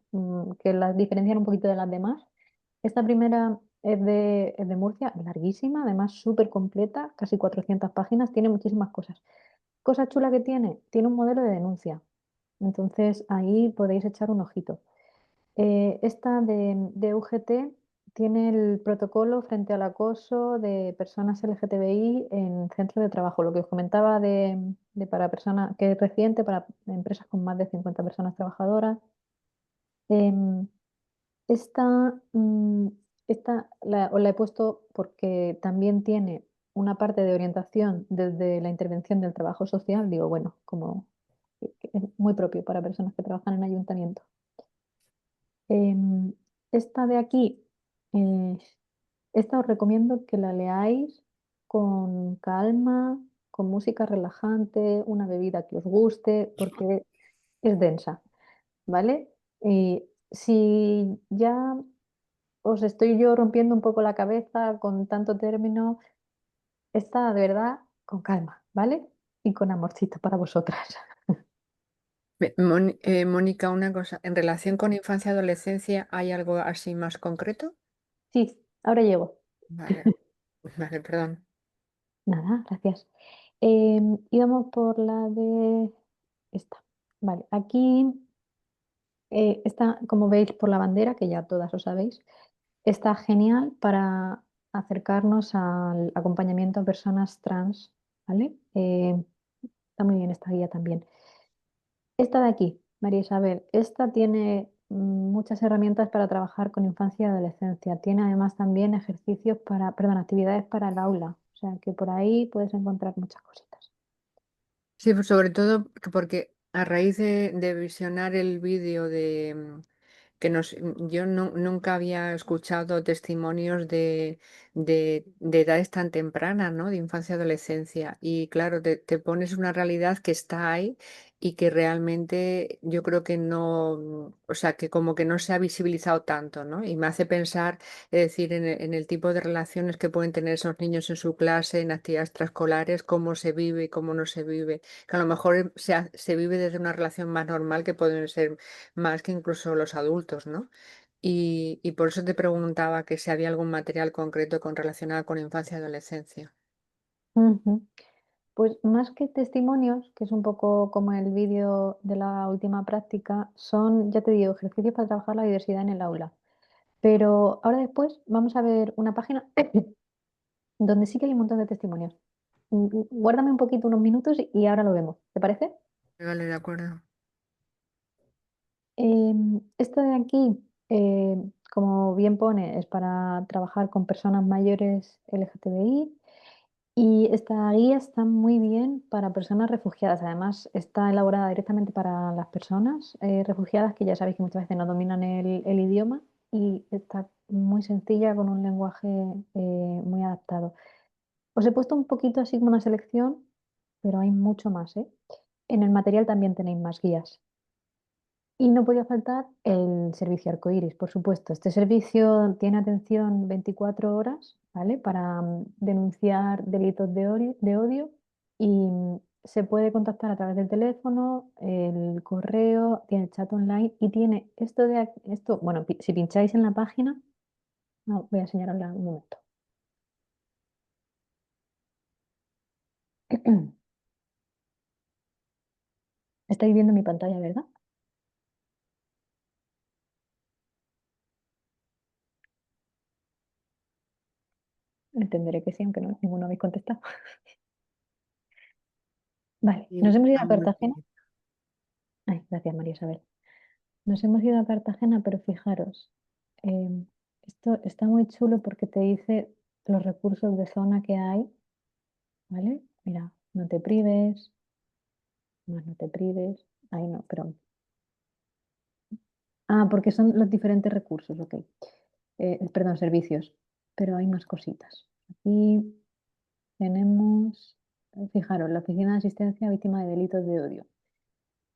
que las diferencian un poquito de las demás. Esta primera es de Murcia, larguísima, además súper completa, casi 400 páginas, tiene muchísimas cosas. Cosa chula que tiene un modelo de denuncia. Entonces ahí podéis echar un ojito. Esta de UGT tiene el protocolo frente al acoso de personas LGTBI en centros de trabajo, lo que os comentaba de para personas, que es reciente para empresas con más de 50 personas trabajadoras. Em, esta, os la he puesto porque también tiene una parte de orientación desde la intervención del trabajo social, digo, bueno, como que es muy propio para personas que trabajan en ayuntamiento. Em, esta de aquí, eh, esta os recomiendo que la leáis con calma, con música relajante, una bebida que os guste, porque es densa, ¿vale? Y si ya os estoy yo rompiendo un poco la cabeza con tanto término, esta de verdad con calma, ¿vale? Y con amorcito para vosotras. Mónica, una cosa, en relación con infancia y adolescencia, ¿hay algo así más concreto? Sí, ahora llego. Vale, vale, perdón. Nada, gracias. Íbamos por la de esta. Vale, aquí está, como veis por la bandera, que ya todas lo sabéis, está genial para acercarnos al acompañamiento a personas trans, ¿vale? Está muy bien esta guía también. Esta de aquí, María Isabel, esta tiene muchas herramientas para trabajar con infancia y adolescencia. Tiene además también ejercicios para, perdón, actividades para el aula. O sea que por ahí puedes encontrar muchas cositas. Sí, pues sobre todo porque a raíz de visionar el vídeo que yo nunca había escuchado testimonios de edades tan tempranas, ¿no? De infancia y adolescencia. Y claro, te pones una realidad que está ahí y que realmente yo creo que no, o sea, que como que no se ha visibilizado tanto, ¿no? Y me hace pensar, es decir, en el tipo de relaciones que pueden tener esos niños en su clase, en actividades extraescolares, cómo se vive y cómo no se vive, que a lo mejor se vive desde una relación más normal que pueden ser más que incluso los adultos, ¿no? Y por eso te preguntaba que si había algún material concreto relacionado con infancia y adolescencia. Ujú. Pues más que testimonios, que es un poco como el vídeo de la última práctica, son, ya te digo, ejercicios para trabajar la diversidad en el aula. Pero ahora después vamos a ver una página donde sí que hay un montón de testimonios. Guárdame un poquito, unos minutos y ahora lo vemos. ¿Te parece? Vale, de acuerdo. Esto de aquí, como bien pone, es para trabajar con personas mayores LGTBI y esta guía está muy bien para personas refugiadas. Además, está elaborada directamente para las personas refugiadas que ya sabéis que muchas veces no dominan el idioma y está muy sencilla con un lenguaje muy adaptado. Os he puesto un poquito así como una selección, pero hay mucho más, ¿eh? En el material también tenéis más guías. Y no podía faltar el servicio Arcoíris, por supuesto. Este servicio tiene atención 24 horas, ¿vale? Para denunciar delitos de odio y se puede contactar a través del teléfono, el correo, tiene chat online y tiene esto, bueno, si pincháis en la página, no, voy a enseñarosla un momento. Estáis viendo mi pantalla, ¿verdad? Entenderé que sí, aunque no, ninguno habéis contestado. Vale, Sí, nos hemos ido a vamos Cartagena. bien. Ay, gracias, María Isabel. Nos hemos ido a Cartagena, pero fijaros, em, esto está muy chulo porque te dice los recursos de zona que hay, ¿vale? Mira, no te prives, más no te prives. Ahí no, pero. Ah, porque son los diferentes recursos, ok. Perdón, servicios, pero hay más cositas. Aquí tenemos. fijaros, la Oficina de Asistencia a Víctimas de Delitos de Odio.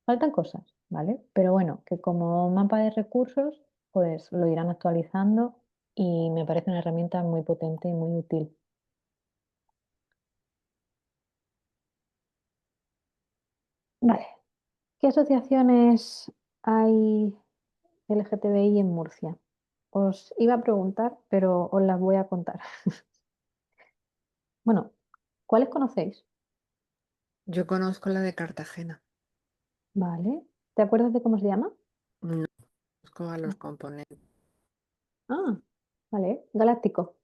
Faltan cosas, ¿vale? Pero bueno, que como mapa de recursos, pues lo irán actualizando y me parece una herramienta muy potente y muy útil. Vale. ¿Qué asociaciones hay LGTBI en Murcia? Os iba a preguntar, pero os las voy a contar. Bueno, ¿cuáles conocéis? Yo conozco la de Cartagena. Vale. ¿Te acuerdas de cómo se llama? No conozco a los componentes. Ah, vale. Galáctico.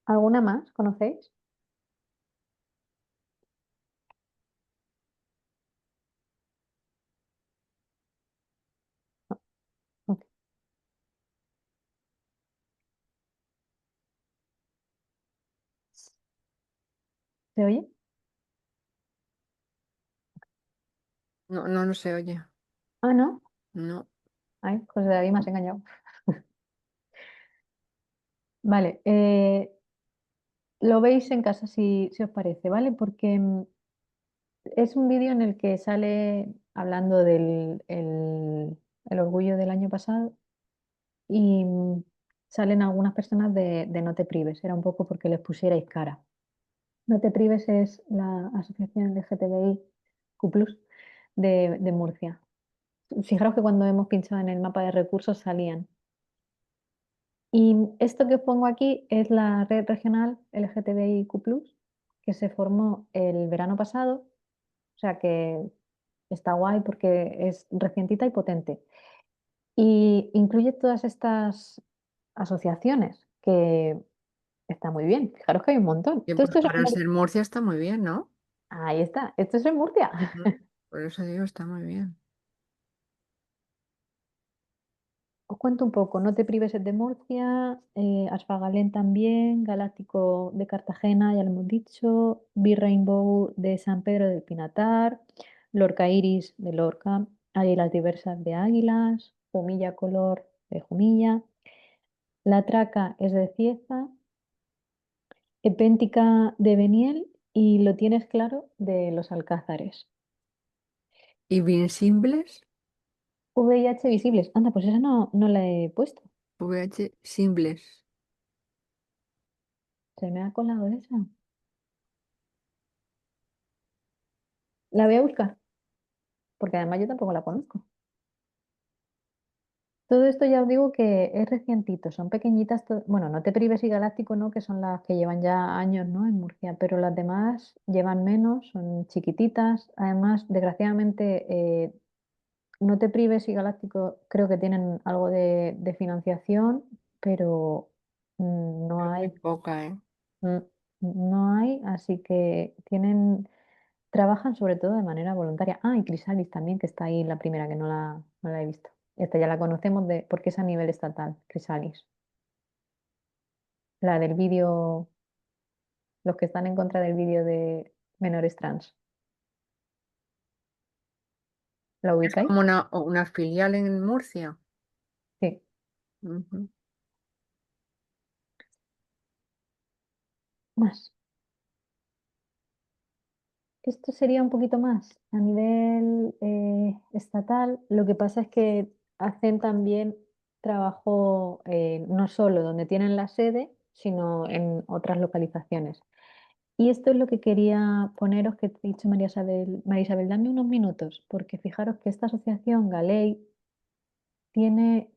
¿Alguna más conocéis? Ok. ¿Se oye? No, no, no se oye. Ah, no. No. Ay, pues David me has engañado. Vale. Lo veis en casa si os parece, ¿vale? Porque es un vídeo en el que sale hablando del el orgullo del año pasado y salen algunas personas de No Te Prives. Era un poco porque les pusierais cara. No Te Prives es la asociación LGTBIQ+ de Murcia. Fijaros que cuando hemos pinchado en el mapa de recursos salían. Y esto que os pongo aquí es la red regional LGTBIQ+, que se formó el verano pasado, o sea que está guay porque es recientita y potente. Y incluye todas estas asociaciones, que está muy bien. Fijaros que hay un montón. Que Todo pues esto es para ser Murcia está muy bien, ¿no? Ahí está, esto es en Murcia. Por eso digo, está muy bien. Os cuento un poco, No Te Prives es de Murcia, Asfagalén también, Galáctico de Cartagena, ya lo hemos dicho, B-Rainbow de San Pedro del Pinatar, Lorca Iris de Lorca, Águilas Diversas de Águilas, Jumilla Color de Jumilla, La Traca es de Cieza, Epéntica de Beniel y Lo Tienes Claro de Los Alcázares. ¿Y Visibles? VIH Visibles, anda, pues esa no la he puesto, VH Simples. se me ha colado esa. La voy a buscar, porque además yo tampoco la conozco. Todo esto ya os digo que es recientito, son pequeñitas, bueno, No Te Prives y Galáctico, ¿no? Que son las que llevan ya años, ¿no? En Murcia, pero las demás llevan menos, son chiquititas. Además, desgraciadamente, No Te Prives y Galáctico creo que tienen algo de financiación, pero no Muy hay, poca, ¿eh? mm, no hay, así que trabajan sobre todo de manera voluntaria. Ah, y Crisalis también, que está ahí la primera, que no la he visto. Esta ya la conocemos porque es a nivel estatal, Crisalis. La del vídeo, los que están en contra del vídeo de menores trans. ¿La Es ubicáis? como una filial en Murcia. Sí. Ujú. Más. Esto sería un poquito más a nivel estatal. Lo que pasa es que hacen también trabajo no solo donde tienen la sede, sino en otras localizaciones. Y esto es lo que quería poneros, que te he dicho María Isabel. María Isabel, dame unos minutos, porque fijaros que esta asociación Galei tiene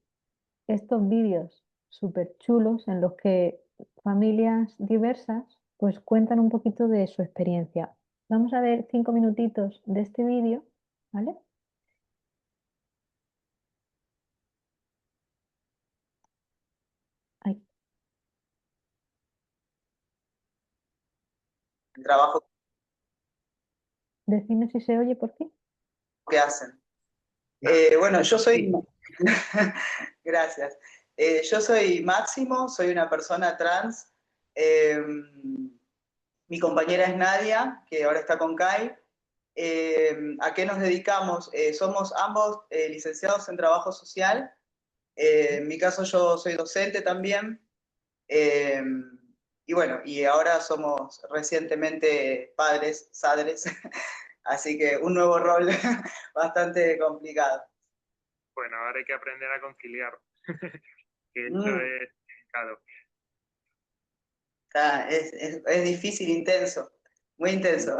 estos vídeos súper chulos en los que familias diversas pues cuentan un poquito de su experiencia. Vamos a ver 5 minutitos de este vídeo, ¿vale? Ay, El trabajo decidme si se oye por fin. que hacen. Bueno, yo soy... Gracias. Yo soy Máximo, soy una persona trans. Mi compañera es Nadia, que ahora está con Kai. ¿A qué nos dedicamos? Somos ambos licenciados en trabajo social. En mi caso yo soy docente también. y bueno, y ahora somos recientemente padres, sadres, así que un nuevo rol bastante complicado. Bueno, ahora hay que aprender a conciliar, que esto Mm, es complicado. es difícil, intenso, muy intenso.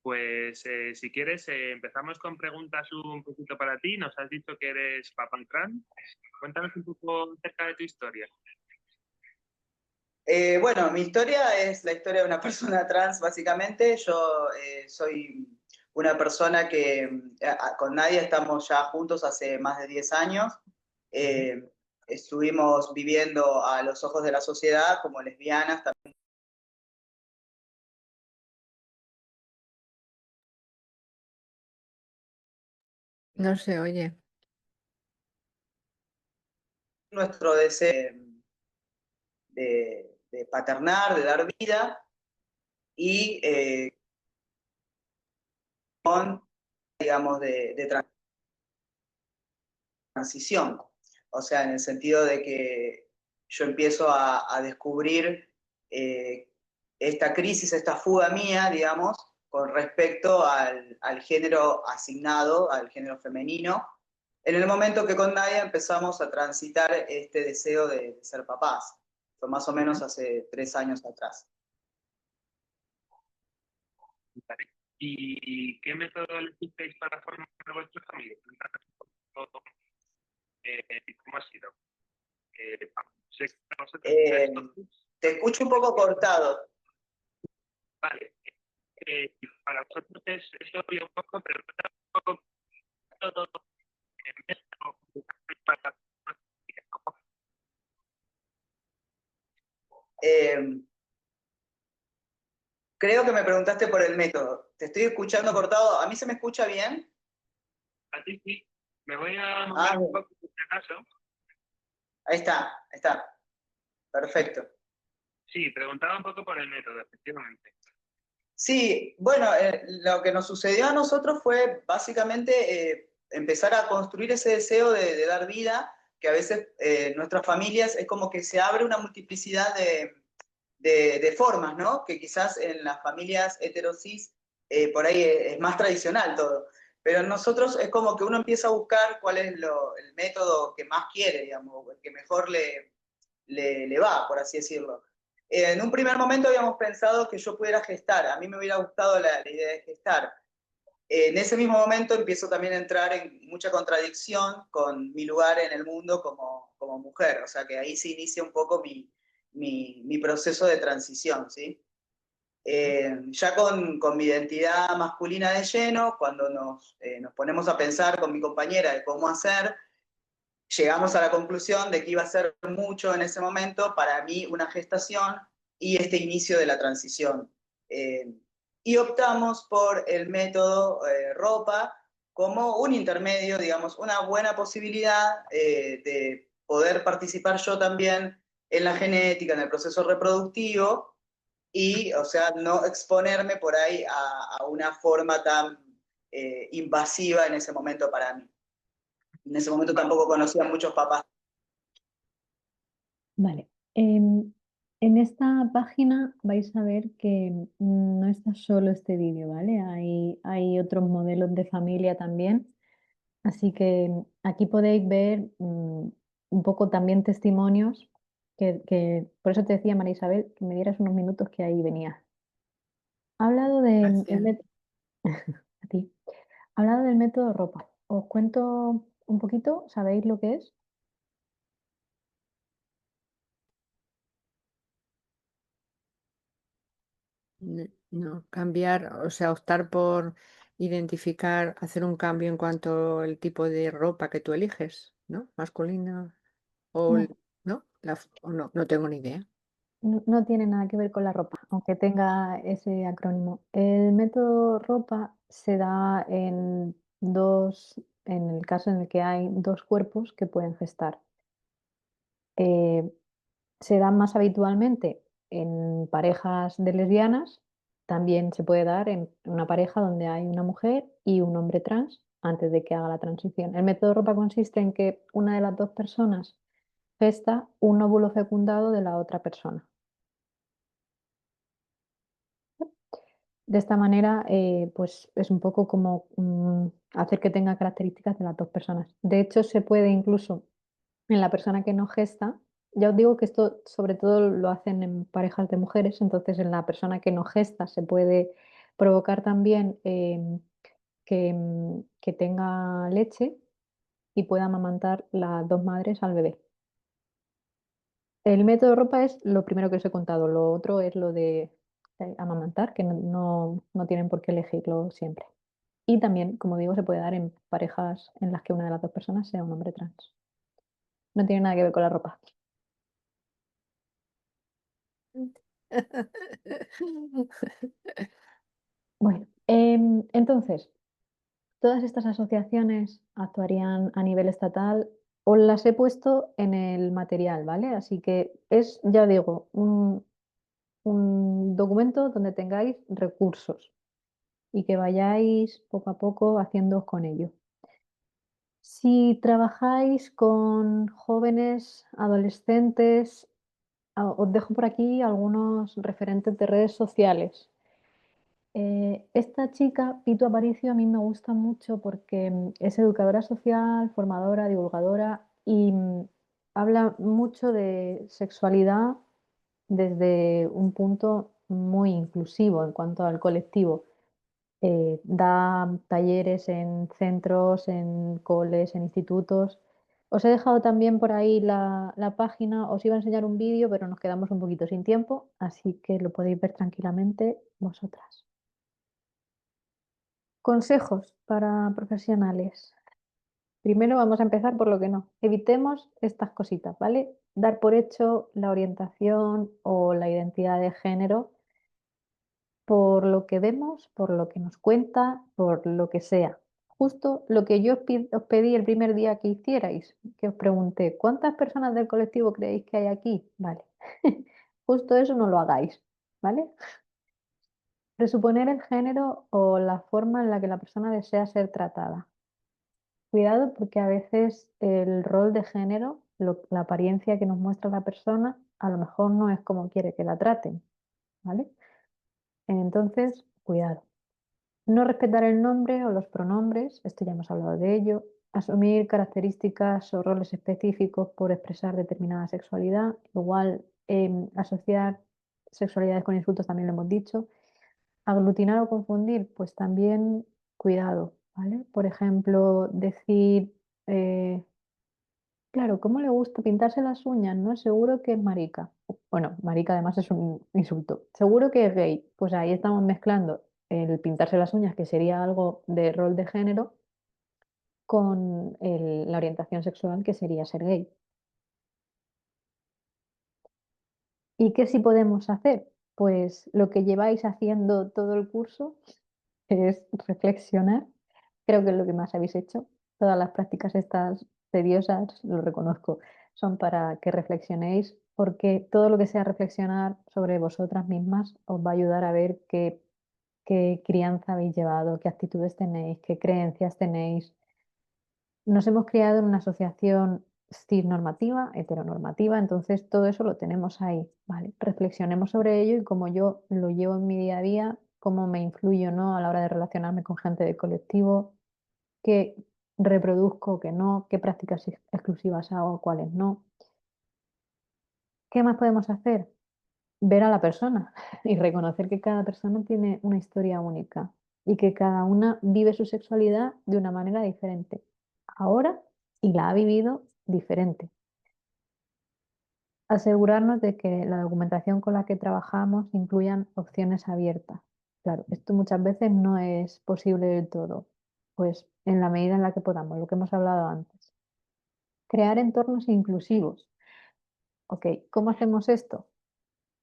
Pues si quieres, empezamos con preguntas un poquito para ti. Nos has dicho que eres papá trans. Cuéntanos un poco acerca de tu historia. Bueno, mi historia es la historia de una persona trans, básicamente. Yo soy una persona que con Nadia estamos ya juntos hace más de 10 años. Eh, Estuvimos viviendo a los ojos de la sociedad como lesbianas. No se oye. Nuestro deseo de paternar, de dar vida y con, digamos, de transición. O sea, en el sentido de que yo empiezo a descubrir esta crisis, esta fuga mía, digamos, con respecto al género asignado, al género femenino, en el momento que con Nadia empezamos a transitar este deseo de ser papás. Fue más o menos hace 3 años atrás. Vale. ¿Y qué método elegisteis para formar vuestra familia? ¿Cómo ha sido? Sé que para vosotros Eh, entonces, Te escucho un poco cortado. vale. Para vosotros es obvio un poco, pero un poco todo para Eh, Creo que me preguntaste por el método. Te estoy escuchando cortado. ¿A mí se me escucha bien? a ti sí. Me voy a mover Ah, un bien. poco, por si acaso. Ahí está, ahí está. Perfecto. Sí, preguntaba un poco por el método, efectivamente. Sí, bueno, lo que nos sucedió a nosotros fue básicamente empezar a construir ese deseo de dar vida, que a veces en nuestras familias es como que se abre una multiplicidad de formas, ¿no? Que quizás en las familias heterosis por ahí es más tradicional todo. Pero en nosotros es como que uno empieza a buscar cuál es el método que más quiere, digamos, el que mejor le va, por así decirlo. En un primer momento habíamos pensado que yo pudiera gestar, a mí me hubiera gustado la idea de gestar. En ese mismo momento empiezo también a entrar en mucha contradicción con mi lugar en el mundo como mujer, o sea que ahí se inicia un poco mi proceso de transición, ¿sí? Ya con mi identidad masculina de lleno, cuando nos ponemos a pensar con mi compañera de cómo hacer, llegamos a la conclusión de que iba a ser mucho en ese momento para mí una gestación y este inicio de la transición. Y optamos por el método ropa como un intermedio, digamos, una buena posibilidad de poder participar yo también en la genética, en el proceso reproductivo y, o sea, no exponerme por ahí a una forma tan invasiva en ese momento para mí. En ese momento tampoco conocía a muchos papás. Vale. En esta página vais a ver que no está solo este vídeo, ¿vale? Hay otros modelos de familia también. Así que aquí podéis ver un poco también testimonios por eso te decía, María Isabel, que me dieras unos minutos que ahí venía. Ha hablado Gracias. a ti. Ha hablado del método ropa. Os cuento un poquito, ¿sabéis lo que es? No, cambiar, o sea, optar por identificar, hacer un cambio en cuanto al tipo de ropa que tú eliges, ¿no? Masculina o, No, ¿no? O no, no tengo ni idea. no tiene nada que ver con la ropa, aunque tenga ese acrónimo. El método ropa se da en el caso en el que hay dos cuerpos que pueden gestar. Eh, Se da más habitualmente en parejas de lesbianas, también se puede dar en una pareja donde hay una mujer y un hombre trans antes de que haga la transición. El método ropa consiste en que una de las dos personas gesta un óvulo fecundado de la otra persona. De esta manera, pues es un poco como hacer que tenga características de las dos personas. De hecho, se puede incluso en la persona que no gesta, ya os digo que esto sobre todo lo hacen en parejas de mujeres, entonces en la persona que no gesta se puede provocar también que tenga leche y pueda amamantar las dos madres al bebé. El método de ropa es lo primero que os he contado, lo otro es lo de amamantar, que no tienen por qué elegirlo siempre. Y también, como digo, se puede dar en parejas en las que una de las dos personas sea un hombre trans. No tiene nada que ver con la ropa. Bueno, entonces, todas estas asociaciones actuarían a nivel estatal. Os las he puesto en el material, ¿vale? Así que es, ya digo, un documento donde tengáis recursos y que vayáis poco a poco haciéndoos con ello. Si trabajáis con jóvenes, adolescentes, os dejo por aquí algunos referentes de redes sociales. Esta chica, Pitu Aparicio, a mí me gusta mucho porque es educadora social, formadora, divulgadora y habla mucho de sexualidad desde un punto muy inclusivo en cuanto al colectivo. Da talleres en centros, en coles, en institutos. Os he dejado también por ahí la página, os iba a enseñar un vídeo, pero nos quedamos un poquito sin tiempo, así que lo podéis ver tranquilamente vosotras. Consejos para profesionales. Primero vamos a empezar por lo que no. Evitemos estas cositas, ¿vale? Dar por hecho la orientación o la identidad de género por lo que vemos, por lo que nos cuenta, por lo que sea. Justo lo que yo os pedí el primer día que hicierais, que os pregunté, ¿cuántas personas del colectivo creéis que hay aquí? Vale. Justo eso no lo hagáis, ¿vale? Presuponer el género o la forma en la que la persona desea ser tratada. Cuidado porque a veces el rol de género, la apariencia que nos muestra la persona, a lo mejor no es como quiere que la traten, ¿vale? Entonces, cuidado. No respetar el nombre o los pronombres, esto ya hemos hablado de ello. Asumir características o roles específicos por expresar determinada sexualidad. Igual, asociar sexualidades con insultos también lo hemos dicho. Aglutinar o confundir, pues también cuidado, ¿vale? Por ejemplo, decir, claro, ¿cómo le gusta pintarse las uñas? No, seguro que es marica. Bueno, marica además es un insulto. Seguro que es gay. Pues ahí estamos mezclando el pintarse las uñas, que sería algo de rol de género, con la orientación sexual, que sería ser gay. ¿Y qué sí podemos hacer? Pues lo que lleváis haciendo todo el curso es reflexionar. Creo que es lo que más habéis hecho. Todas las prácticas estas tediosas, lo reconozco, son para que reflexionéis, porque todo lo que sea reflexionar sobre vosotras mismas os va a ayudar a ver qué crianza habéis llevado, qué actitudes tenéis, qué creencias tenéis. Nos hemos criado en una asociación cisnormativa, heteronormativa, entonces todo eso lo tenemos ahí, ¿vale? Reflexionemos sobre ello y cómo yo lo llevo en mi día a día, cómo me influyo, ¿no? A la hora de relacionarme con gente del colectivo, qué reproduzco, qué no, qué prácticas exclusivas hago, cuáles no. ¿Qué más podemos hacer? Ver a la persona y reconocer que cada persona tiene una historia única y que cada una vive su sexualidad de una manera diferente ahora y la ha vivido diferente. Asegurarnos de que la documentación con la que trabajamos incluyan opciones abiertas. Claro, esto muchas veces no es posible del todo, pues en la medida en la que podamos, lo que hemos hablado antes. Crear entornos inclusivos. Ok, ¿cómo hacemos esto?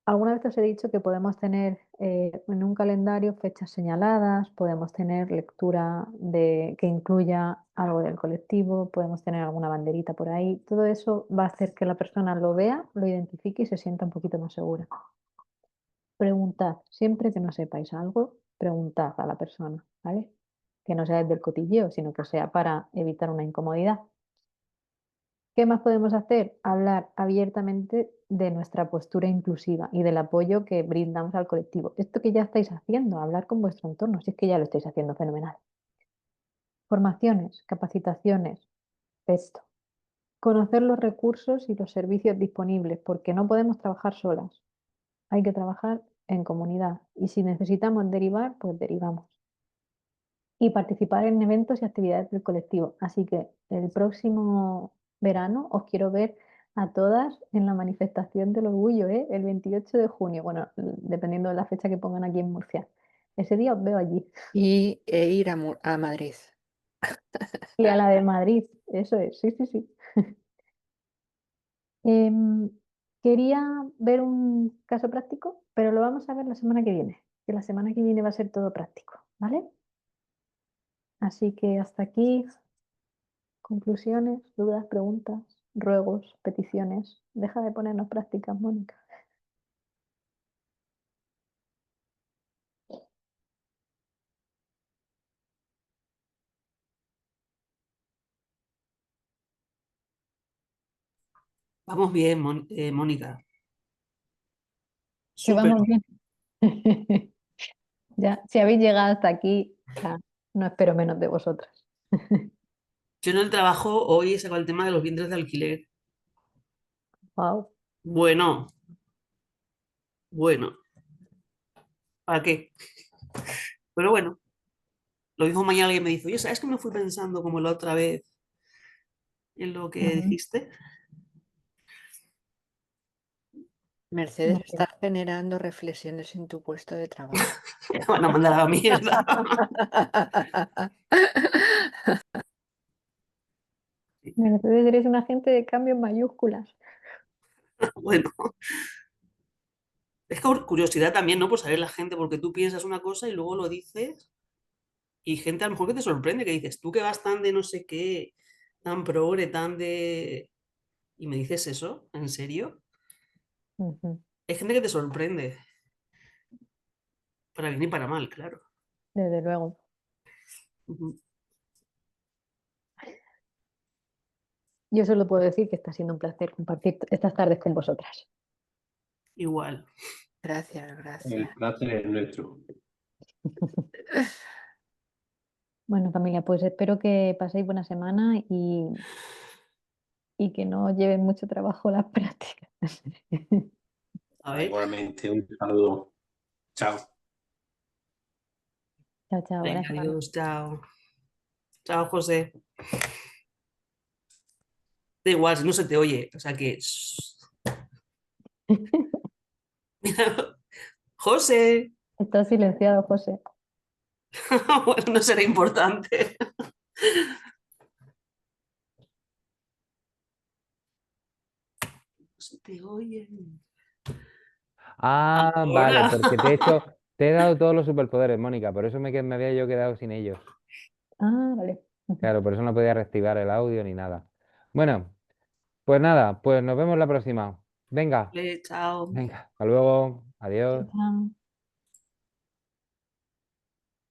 Alguna vez os he dicho que podemos tener en un calendario fechas señaladas, podemos tener lectura que incluya algo del colectivo, podemos tener alguna banderita por ahí. Todo eso va a hacer que la persona lo vea, lo identifique y se sienta un poquito más segura. Preguntad, siempre que no sepáis algo, preguntad a la persona, ¿vale? Que no sea desde el cotilleo, sino que sea para evitar una incomodidad. ¿Qué más podemos hacer? Hablar abiertamente de nuestra postura inclusiva y del apoyo que brindamos al colectivo. Esto que ya estáis haciendo, hablar con vuestro entorno, si es que ya lo estáis haciendo fenomenal. Formaciones, capacitaciones, esto. Conocer los recursos y los servicios disponibles, porque no podemos trabajar solas. Hay que trabajar en comunidad y si necesitamos derivar, pues derivamos. Y participar en eventos y actividades del colectivo. Así que el próximo verano os quiero ver a todas en la manifestación del orgullo, ¿eh? El 28 de junio, bueno, dependiendo de la fecha que pongan aquí en Murcia. Ese día os veo allí. E ir a Madrid. Y a la de Madrid, eso es, sí, sí, sí. Em, quería ver un caso práctico, pero lo vamos a ver la semana que viene, que la semana que viene va a ser todo práctico, ¿vale? Así que hasta aquí, conclusiones, dudas, preguntas, ruegos, peticiones. Deja de ponernos prácticas, Mónica. Vamos bien, Mónica. Que Súper. vamos bien. Ya, si habéis llegado hasta aquí, ya, no espero menos de vosotras. Yo en el trabajo hoy he sacado el tema de los vientres de alquiler. Wow. Bueno, bueno, ¿para qué? Pero bueno, lo mismo mañana alguien me dice, oye, ¿sabes que me fui pensando como la otra vez en lo que dijiste? Mercedes, estás generando reflexiones en tu puesto de trabajo. Me van a mandar a la mierda. Mercedes, eres un agente de cambio en mayúsculas. Bueno, es curiosidad también, ¿no? Por saber la gente, porque tú piensas una cosa y luego lo dices y gente a lo mejor que te sorprende, que dices, tú que vas tan de no sé qué, tan progre, tan de... Y me dices eso, ¿en serio? Ujú, Hay gente que te sorprende, para bien y para mal, claro. desde luego. Ujú. Yo solo puedo decir que está siendo un placer compartir estas tardes con vosotras. Igual. Gracias, El gracias. placer es nuestro. Bueno, familia, pues espero que paséis buena semana y que no os lleven mucho trabajo las prácticas. A ver, Igualmente, un saludo. Chao. Chao, chao, buena venga, semana. adiós, chao. Chao, José. Da igual, si no se te oye, o sea que... Mira, José. Está silenciado, José. Bueno, no será importante. No se te oye. Ah, vale, Ahora. porque te he dado todos los superpoderes, Mónica, por eso me había yo quedado sin ellos. Ah, vale. Claro, por eso no podía reactivar el audio ni nada. Bueno, pues nada, pues nos vemos la próxima. Venga, Vale, chao. venga, hasta luego, Chao, adiós. chao.